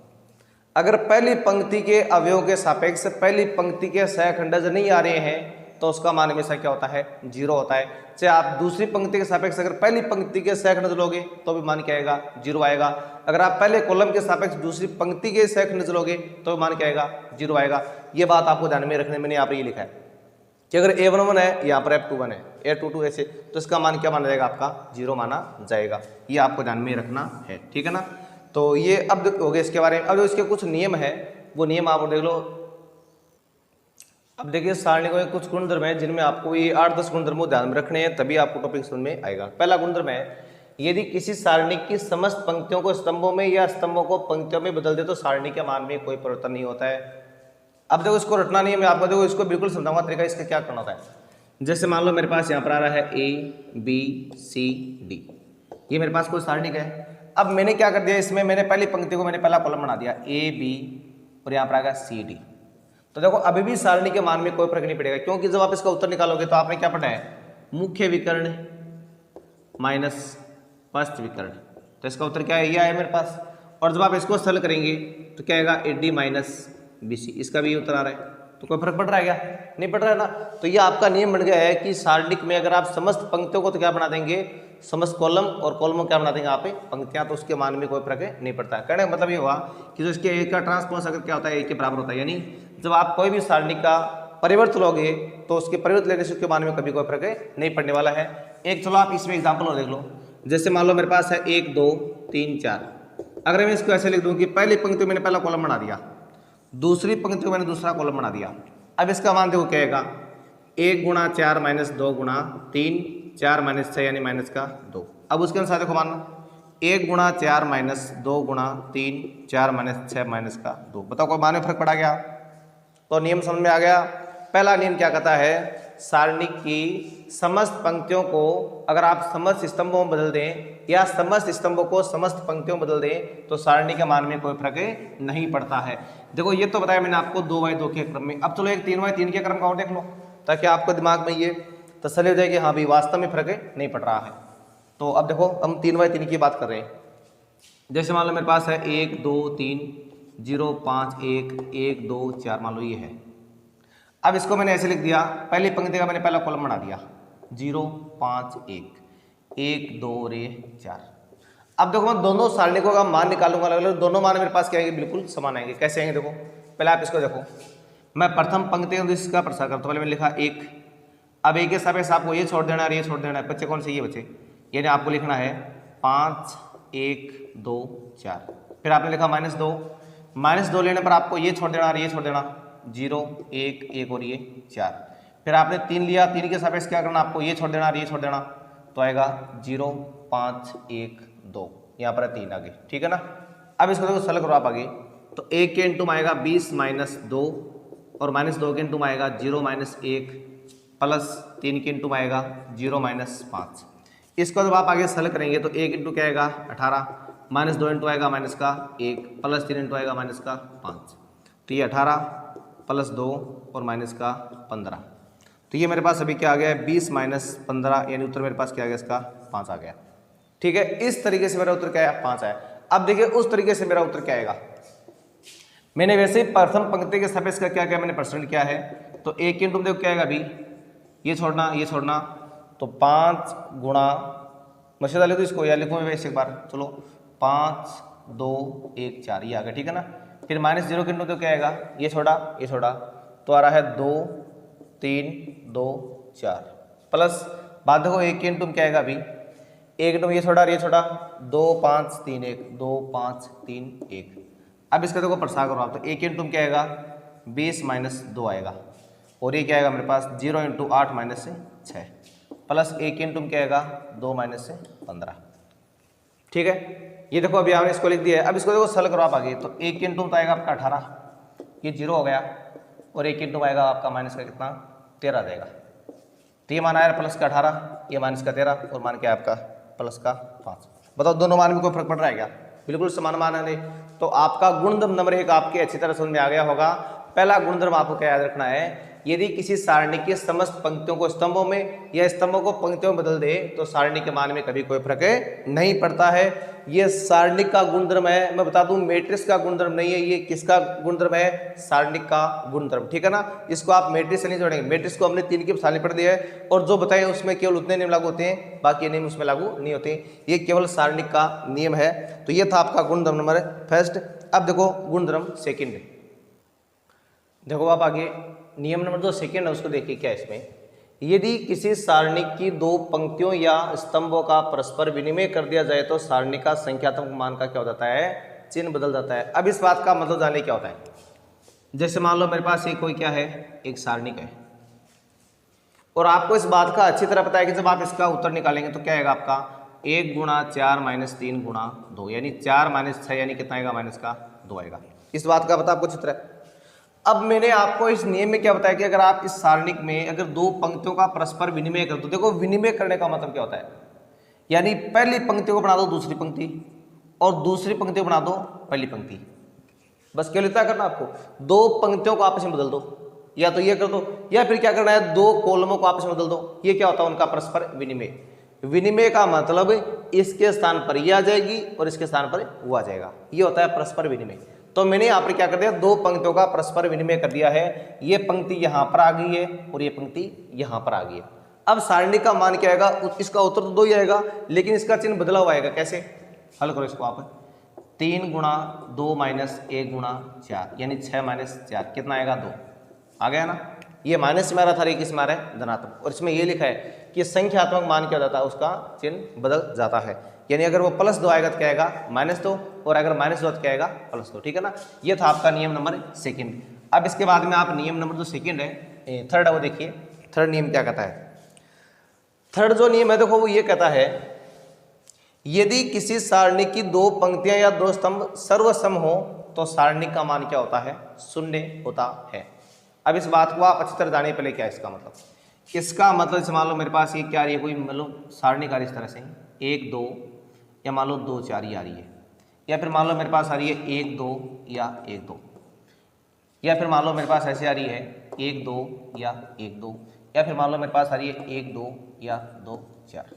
S1: अगर पहली पंक्ति के अवयवों के सापेक्ष पहली पंक्ति के सहखंडज नहीं आ रहे हैं तो उसका मान हमेशा क्या होता है, 0 होता है। चाहे आप दूसरी पंक्ति के सापेक्ष अगर पहली पंक्ति के सहखंडज लोगे तो भी मान क्या आएगा, 0 आएगा। अगर आप पहले कॉलम के सापेक्ष दूसरी पंक्ति के सहखंडज लोगे तो भी मान क्या आएगा, 0 आएगा। ये बात आपको ध्यान में रखने, मैंने यहाँ पर ये लिखा है कि अगर A11 है यहाँ पर F21 है, A22 ऐसे, तो इसका मान क्या माना जाएगा, आपका 0 माना जाएगा। ये आपको ध्यान में रखना है, ठीक है ना। तो ये अब हो गया इसके बारे में। अब इसके कुछ नियम है, वो नियम आप देख लो। अब देखिए सारणी को कुछ गुणधर्म है जिनमें आपको ये 8-10 गुणधर्मों ध्यान में रखने हैं, तभी आपको टॉपिक समझ में आएगा। पहला गुणधर्म है, यदि किसी सारणी की समस्त पंक्तियों को स्तंभों में या स्तंभों को पंक्तियों में बदल दे तो सारणी के मान में कोई परिवर्तन नहीं होता है। अब देखो इसको रटना नहीं है, मैं आपको देखो इसको बिल्कुल समझाऊंगा तरीका इसका क्या करना होता है। जैसे मान लो मेरे पास यहाँ पर आ रहा है ABCD, ये मेरे पास कोई सारणी का है। अब मैंने क्या कर दिया, इसमें मैंने पहली पंक्ति को मैंने पहला कॉलम बना दिया AB और यहाँ पर आ गया CD। तो देखो अभी भी सारणी के मान में कोई फर्क नहीं पड़ेगा, क्योंकि जब आप इसका उत्तर निकालोगे तो आपने क्या पढ़ा है, मुख्य विकर्ण माइनस पश्च विकर्ण, तो इसका उत्तर क्या है, ये आया मेरे पास। और जब आप इसको सरल करेंगे तो क्या आएगा, AD माइनस BC, इसका भी उत्तर आ रहा है। तो कोई फर्क पड़ रहा है क्या, नहीं पड़ रहा है ना। तो ये आपका नियम बन गया है कि सारणिक में अगर आप समस्त पंक्तियों को तो क्या बना देंगे, समस्त कॉलम, और कॉलम क्या बना देंगे आप पंक्तियां, तो उसके मान में कोई फर्क नहीं पड़ता है। कहने का मतलब ये हुआ कि जो इसके एक का ट्रांसपोज अगर क्या होता है, एक के बराबर होता है, यानी जब आप कोई भी सारणी का परिवर्तन लोगे तो उसके परिवर्तन लेने से उसके मान में कभी कोई फर्क नहीं पड़ने वाला है। एक चलो आप इसमें एग्जाम्पल और देख लो। जैसे मान लो मेरे पास है 1 2 3 4, अगर मैं इसको ऐसे लिख दूं कि पहली पंक्ति मैंने पहला कॉलम बना दिया, दूसरी पंक्ति को मैंने दूसरा कॉलम बना दिया। अब इसका मान देखो क्या आएगा, 1 गुणा 4 माइनस 2 गुणा 3 4 माइनस 6 यानी -2। अब उसके अनुसार देखो मान 1 गुणा 4 माइनस 2 गुणा 3 4 माइनस 6 -2। बताओ कोई मान में फर्क पड़ा गया, तो नियम समझ में आ गया। पहला नियम क्या कहता है, सारणी की समस्त पंक्तियों को अगर आप समस्त स्तंभों में बदल दें या समस्त स्तंभों को समस्त पंक्तियों में बदल दें तो सारणी के मान में कोई फर्क नहीं पड़ता है। देखो ये तो बताया मैंने आपको 2/2 के क्रम में। अब चलो एक 3/3 के क्रम का और देख लो, ताकि आपको दिमाग में ये तसल्ली हो जाए कि हाँ भाई वास्तव में फर्क नहीं पड़ रहा है। तो अब देखो हम 3/3 की बात कर रहे हैं। जैसे मान लो मेरे पास है 1 2 3 0 5 1 1 2 4 मान लो ये है। अब इसको मैंने ऐसे लिख दिया, पहली पंक्ति का मैंने पहला कॉलम बना दिया 0 5 1 1 2 रे 4। अब देखो मैं दोनों सारणिकों का मान निकालूंगा अलग अलग, दोनों मान मेरे पास क्या आएंगे, बिल्कुल समान आएंगे। कैसे आएंगे देखो, पहले आप इसको देखो, मैं प्रथम पंक्ति इसका प्रसार करता हूँ। पहले मैंने लिखा 1, अब एक के सापेक्ष आपको ये छोड़ देना है और ये छोड़ देना है, बच्चे कौन से ये बच्चे, यानी आपको लिखना है 5 1 2 4। फिर आपने लिखा -2, -2 लेने पर आपको ये छोड़ देना और ये छोड़ देना, 0 1 1 और ये 4। फिर आपने 3 लिया, 3 के सापेक्ष क्या करना, आपको ये छोड़ देना और ये छोड़ देना, तो आएगा 0 5 1 2, यहाँ पर 3 आगे, ठीक है ना। अब इसको देखो सरल करो आप आगे, तो 1 के इंटू में आएगा 20 -2 और -2 के इंटू में आएगा 0 -1 प्लस 3 के इंटू में आएगा 0 -5। इसको जब आप आगे सरल करेंगे तो 1 इंटू क्या आएगा 18, -2 इंटू आएगा -1 प्लस 3 इंटू आएगा -5, तो ये 18 प्लस 2 और -15। तो ये मेरे पास अभी क्या आ गया है 20 -15, यानी उत्तर मेरे पास क्या आ गया इसका 5 आ गया। ठीक है, इस तरीके से मेरा उत्तर क्या है 5 आया। अब देखिए उस तरीके से मेरा उत्तर क्या आएगा, मैंने वैसे ही प्रथम पंक्ति के सापेक्ष का क्या मैंने परसेंट किया है, तो 1 के इंटू में देखो क्या आएगा अभी, ये छोड़ना, तो 5 गुणा, मशेदा लिखो इसको या लिखो मैं वैसे एक बार, चलो 5 2 1 4 ये आ गया, ठीक है ना। फिर -0 के इंटू तो क्या आएगा, ये छोड़ा, तो आ रहा है 2 3 2 4 प्लस बाद देखो 1 के इंटू में क्या आएगा अभी, 1 इंटू में ये छोड़ा 2 5 3 1 2 5 3 1। अब इसका देखो प्रसार करो आप, तो 1 इंटू में क्या आएगा 20 -2 आएगा और ये क्या आएगा मेरे पास 0 इंटू 8 -6 प्लस 1 इंटू में क्या आएगा 2 -15। ठीक है, ये देखो अभी आपने इसको लिख दिया है। अब इसको देखो सरल करो आप आगे, तो 1 इंटू में तो आएगा आपका 18, ये 0 हो गया, और 1 इंटू में आएगा आपका माइनस का कितना 13 आ जाएगा। तो ये मान आया प्लस का 18, ये माइनस का 13 और मान क्या आपका प्लस का 5। बताओ दोनों मान में कोई फर्क पड़ रहा है क्या, बिल्कुल समान मान है। तो आपका गुणधर्म नंबर 1 आपके अच्छी तरह समझ में आ गया होगा। पहला गुणधर्म आपको क्या याद रखना है, यदि किसी सारणी की समस्त पंक्तियों को स्तंभों में या स्तंभों को पंक्तियों में बदल दे तो सारणी के मान में कभी कोई फर्क नहीं पड़ता है। ये सारणी का गुणधर्म है, मैं बता दूं मैट्रिक्स का गुणधर्म नहीं है। ये किसका गुणधर्म है, सारणी का गुणधर्म, ठीक है ना। इसको आप मैट्रिक्स से नहीं जोड़ेंगे, मैट्रिक्स को हमने 3 की सारणी पढ़ दिया है और जो बताए उसमें केवल उतने नियम लागू होते हैं, बाकी नियम उसमें लागू नहीं होते। ये केवल सारणी का नियम है। तो ये था आपका गुणधर्म नंबर फर्स्ट। अब देखो गुणधर्म सेकेंड, देखो आप आगे नियम नंबर 2 सेकेंड है, उसको देखिए क्या इसमें, यदि किसी सारणी की 2 पंक्तियों या स्तंभों का परस्पर विनिमय कर दिया जाए तो सारणी का संख्यात्मक मान का क्या हो जाता है, चिन्ह बदल जाता है। अब इस बात का मतलब जानने क्या होता है, जैसे मान लो मेरे पास एक कोई क्या है, एक सारणिक है और आपको इस बात का अच्छी तरह पता है कि जब आप इसका उत्तर निकालेंगे तो क्या आएगा आपका 1 गुणा 4 - 3 गुणा 2, यानी 4 - 6 यानी कितना आएगा माइनस का 2 आएगा। इस बात का पता आपको अच्छी तरह। अब मैंने आपको इस नियम में क्या बताया कि अगर आप इस सारणिक में अगर 2 पंक्तियों का परस्पर विनिमय कर दो, देखो विनिमय करने का मतलब क्या होता है, यानी पहली पंक्ति को बना दो दूसरी पंक्ति और दूसरी पंक्ति को बना दो पहली पंक्ति, बस केवल इतना करना आपको, 2 पंक्तियों को आपस में बदल दो, या तो ये कर दो या फिर क्या करना है 2 कॉलमों को आपस में बदल दो। ये क्या होता है उनका परस्पर विनिमय। विनिमय का मतलब इसके स्थान पर ये आ जाएगी और इसके स्थान पर वो आ जाएगा, ये होता है परस्पर विनिमय। तो मैंने यहाँ पर क्या कर दिया, 2 पंक्तियों का परस्पर विनिमय कर दिया है। ये पंक्ति यहाँ पर आ गई है और ये पंक्ति यहाँ पर आ गई है। अब सारणी का मान क्या आएगा, इसका उत्तर तो 2 ही आएगा, लेकिन इसका चिन्ह बदला हुआ आएगा। कैसे, हल करो इसको आप, 3 गुणा 2 - 1 गुणा 4 यानी 6 - 4 कितना आएगा 2 आ गया ना। ये माइनस में आ रहा था, ये किस में आ रहा है धनात्मक, और इसमें ये लिखा है कि संख्यात्मक मान क्या हो जाता है, उसका चिन्ह बदल जाता है। यानी अगर वो +2 आएगा तो क्या आएगा -2 और अगर -2 तो क्या आएगा +2, ठीक है ना। ये था आपका नियम नंबर सेकंड। अब इसके बाद में आप नियम नंबर जो सेकंड है, थर्ड है, वो देखिए थर्ड नियम क्या कहता है। थर्ड जो नियम है देखो वो ये कहता है, यदि किसी सारणी की 2 पंक्तियां या 2 स्तंभ सर्वसम हो तो सारणी का मान क्या होता है, 0 होता है। अब इस बात को आप अच्छी तरह जाने पहले क्या इसका मतलब, इसका मतलब जैसे मान लो मेरे पास ये क्या आ रही है, कोई मतलब सारणी का इस तरह से 1 2 या मान लो 2 4 ये आ रही है, या फिर मान लो मेरे पास आ रही है 1 2 या 1 2, या फिर मान लो मेरे पास ऐसे आ रही है 1 2 या 1 2, या फिर मान लो मेरे पास आ रही है 1 2 या 2 4।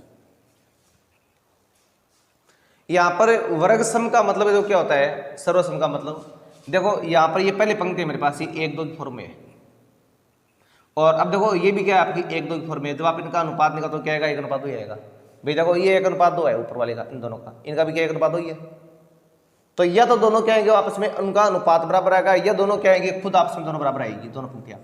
S1: यहाँ पर वर्ग सम का मतलब जो क्या होता है, सर्वसम का मतलब, देखो यहाँ पर ये पहली पंक्ति है मेरे पास, ये 1 2 की फॉर्म में है। और अब देखो ये भी क्या है आपकी 1 2 की फॉर्म में। जब आप इनका अनुपात निकालो तो क्या आएगा, 1:2 ही आएगा। भाई देखो ये 1:2 है ऊपर वाले का, इन दोनों का, इनका भी क्या 1:2 ही है। तो या तो दोनों क्या आएंगे आपस में, उनका अनुपात बराबर आएगा, या दोनों क्या आएंगे खुद आपस में दोनों बराबर आएगी, दोनों पंक्तियां।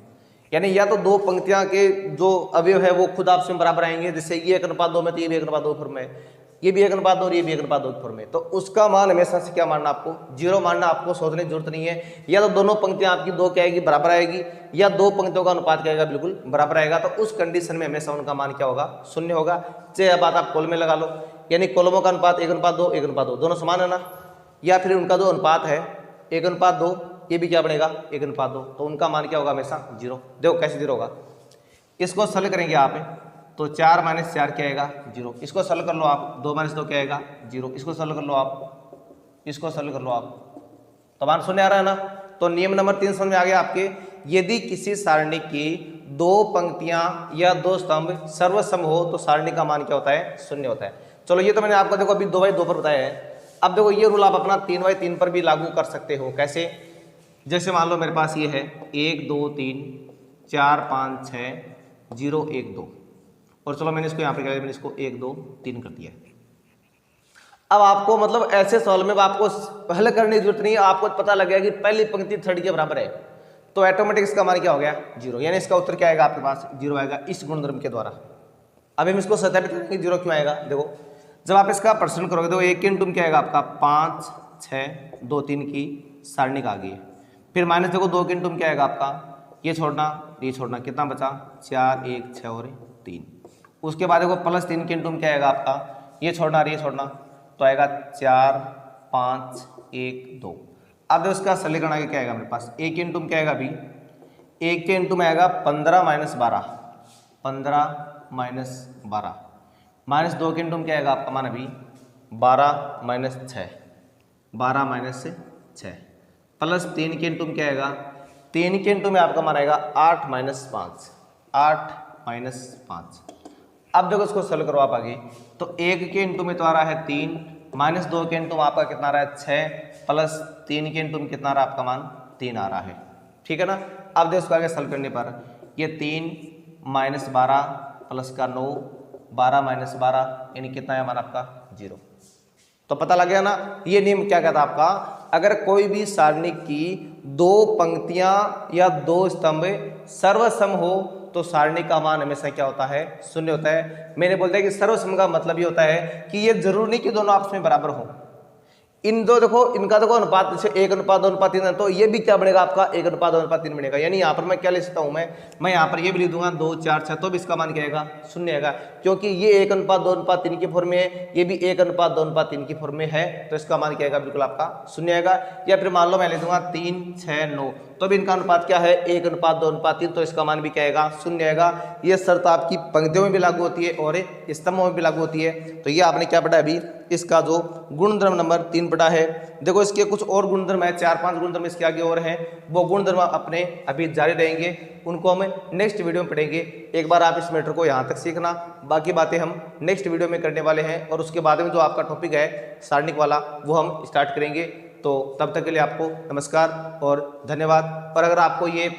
S1: यानी या तो दो पंक्तियां के जो अवयव है वो खुद आपस में बराबर आएंगे, जैसे ये 1:2 में तो ये भी 1:2 फॉर्म में, ये भी 1:2 और ये भी 1:2 फॉर्म में। तो उसका मान हमेशा से क्या मानना, आपको 0 मानना, आपको सोचने की जरूरत नहीं है। या तो दोनों पंक्तियां आपकी दो क्या आएगी, बराबर आएगी, या दो पंक्तियों का अनुपात क्या आएगा, बिल्कुल बराबर आएगा। तो उस कंडीशन में हमेशा उनका मान क्या होगा, 0 होगा। चाहे बात आप कॉलम में लगा लो, यानी कॉलमों का अनुपात 1:2 1:2 दोनों समान है ना, या फिर उनका जो अनुपात है 1:2 ये भी क्या बनेगा 1:2, तो उनका मान क्या होगा, हमेशा 0। देखो कैसे 0 होगा, इसको सरल करेंगे आप, तो 4 - 4 क्या आएगा 0। इसको सरल कर लो आप, 2 - 2 क्या आएगा 0। इसको सरल कर लो आप, इसको सरल कर लो आप, तो मान 0 आ रहा है ना। तो नियम नंबर 3 समझ में आ गया आपके। यदि किसी सारणी की 2 पंक्तियां या 2 स्तंभ सर्वसम हो तो सारणी का मान क्या होता है, 0 होता है। चलो ये तो मैंने आपको देखो अभी 2/2 पर बताया है। अब देखो ये रूल आप अपना 3/3 पर भी लागू कर सकते हो। कैसे, जैसे मान लो मेरे पास ये है 1 2 3 4 5 6 0 1 2, और चलो मैंने इसको यहाँ पे क्या, मैंने इसको 1 2 3 कर दिया। अब आपको मतलब ऐसे सवाल में आपको हल करने की जरूरत नहीं है, आपको पता लग गया कि पहली पंक्ति थर्ड के बराबर है, तो ऑटोमेटिक इसका मान क्या हो गया 0। यानी इसका उत्तर क्या आएगा आपके पास 0 आएगा इस गुणधर्म के द्वारा। अब हम इसको सत्यापित करेंगे 0 क्यों आएगा। देखो जब आप इसका प्रश्न करोगे तो 1 के इंटू क्या आएगा आपका 5 6 2 3 की सारणी का आ गई है। फिर माइनस देखो 2 के इंटू क्या आएगा आपका, ये छोड़ना ये छोड़ना, कितना बचा 4 1 6 और 3। उसके बाद देखो प्लस 3 के इंटू क्या आएगा आपका, ये छोड़ना ये छोड़ना, तो आएगा 4 5 1 2। अब देखो इसका सरलीकरण आगे क्या आएगा मेरे पास, 1 के इंटू क्या आएगा अभी, 1 के इंटू में आएगा 15 - 12 15 - 12, माइनस 2 के इंटू क्या आएगा आपका मान अभी 12 - 6 12 - 6, प्लस 3 के इंटू क्या आएगा, 3 के इंटू में आपका मान आएगा 8 - 5 8 - 5। अब देखो इसको सरल करो आप आगे, तो 1 के इंटू में तो आ रहा है 3, माइनस 2 के इंटू आपका कितना आ रहा है 6, प्लस 3 के इंटू में कितना आ रहा है आपका मान 3 आ रहा है, ठीक है ना। अब देखो इसको आगे सरल करने पर ये 3 - 12 प्लस का 9 12 - 12 यानी कितना है मान आपका 0। तो पता लग गया ना, ये नियम क्या कहता है आपका, अगर कोई भी सारणी की 2 पंक्तियां या 2 स्तंभ सर्वसम हो तो सारणी का मान हमेशा क्या होता है 0 होता है। मैंने बोलता है कि सर्वसम का मतलब ये होता है कि ये जरूरी नहीं कि दोनों आपस में बराबर हो। इन दो देखो इनका देखो अनुपात जैसे 1:2:3 है, तो ये भी क्या बनेगा आपका 1:2:3 बनेगा। यानी यहाँ पर मैं क्या ले सकता हूँ, मैं यहाँ पर ये भी लिख दूंगा 2 4 6, तो भी इसका मान क्या आएगा 0 आएगा, क्योंकि ये 1:2:3 की फॉर्म में है, ये भी 1:2:3 की फॉर्म में है, तो इसका मान क्या आएगा बिल्कुल आपका 0 आएगा। या फिर मान लो मैं ले दूंगा 3 6 9, तो भी इनका अनुपात क्या है 1:2:3, तो इसका मान भी क्या आएगा 0 आएगा। ये शर्त आपकी पंक्तियों में भी लागू होती है और स्तंभों में भी लागू होती है। तो ये आपने क्या पढ़ा अभी, इसका जो गुणधर्म नंबर 3 पढ़ा है। देखो इसके कुछ और गुणधर्म है, 4-5 गुणधर्म इसके आगे और हैं, वो गुणधर्म अपने अभी जारी रहेंगे, उनको हम नेक्स्ट वीडियो में पढ़ेंगे। एक बार आप इस मैटर को यहाँ तक सीखना, बाकी बातें हम नेक्स्ट वीडियो में करने वाले हैं, और उसके बाद में जो आपका टॉपिक है सारणिक वाला वो हम स्टार्ट करेंगे। तो तब तक के लिए आपको नमस्कार और धन्यवाद। और अगर आपको ये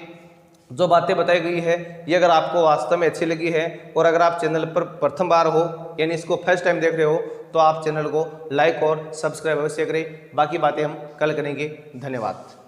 S1: जो बातें बताई गई है ये अगर आपको वास्तव में अच्छी लगी है, और अगर आप चैनल पर प्रथम बार हो यानी इसको फर्स्ट टाइम देख रहे हो, तो आप चैनल को लाइक और सब्सक्राइब अवश्य करें। बाकी बातें हम कल करेंगे। धन्यवाद।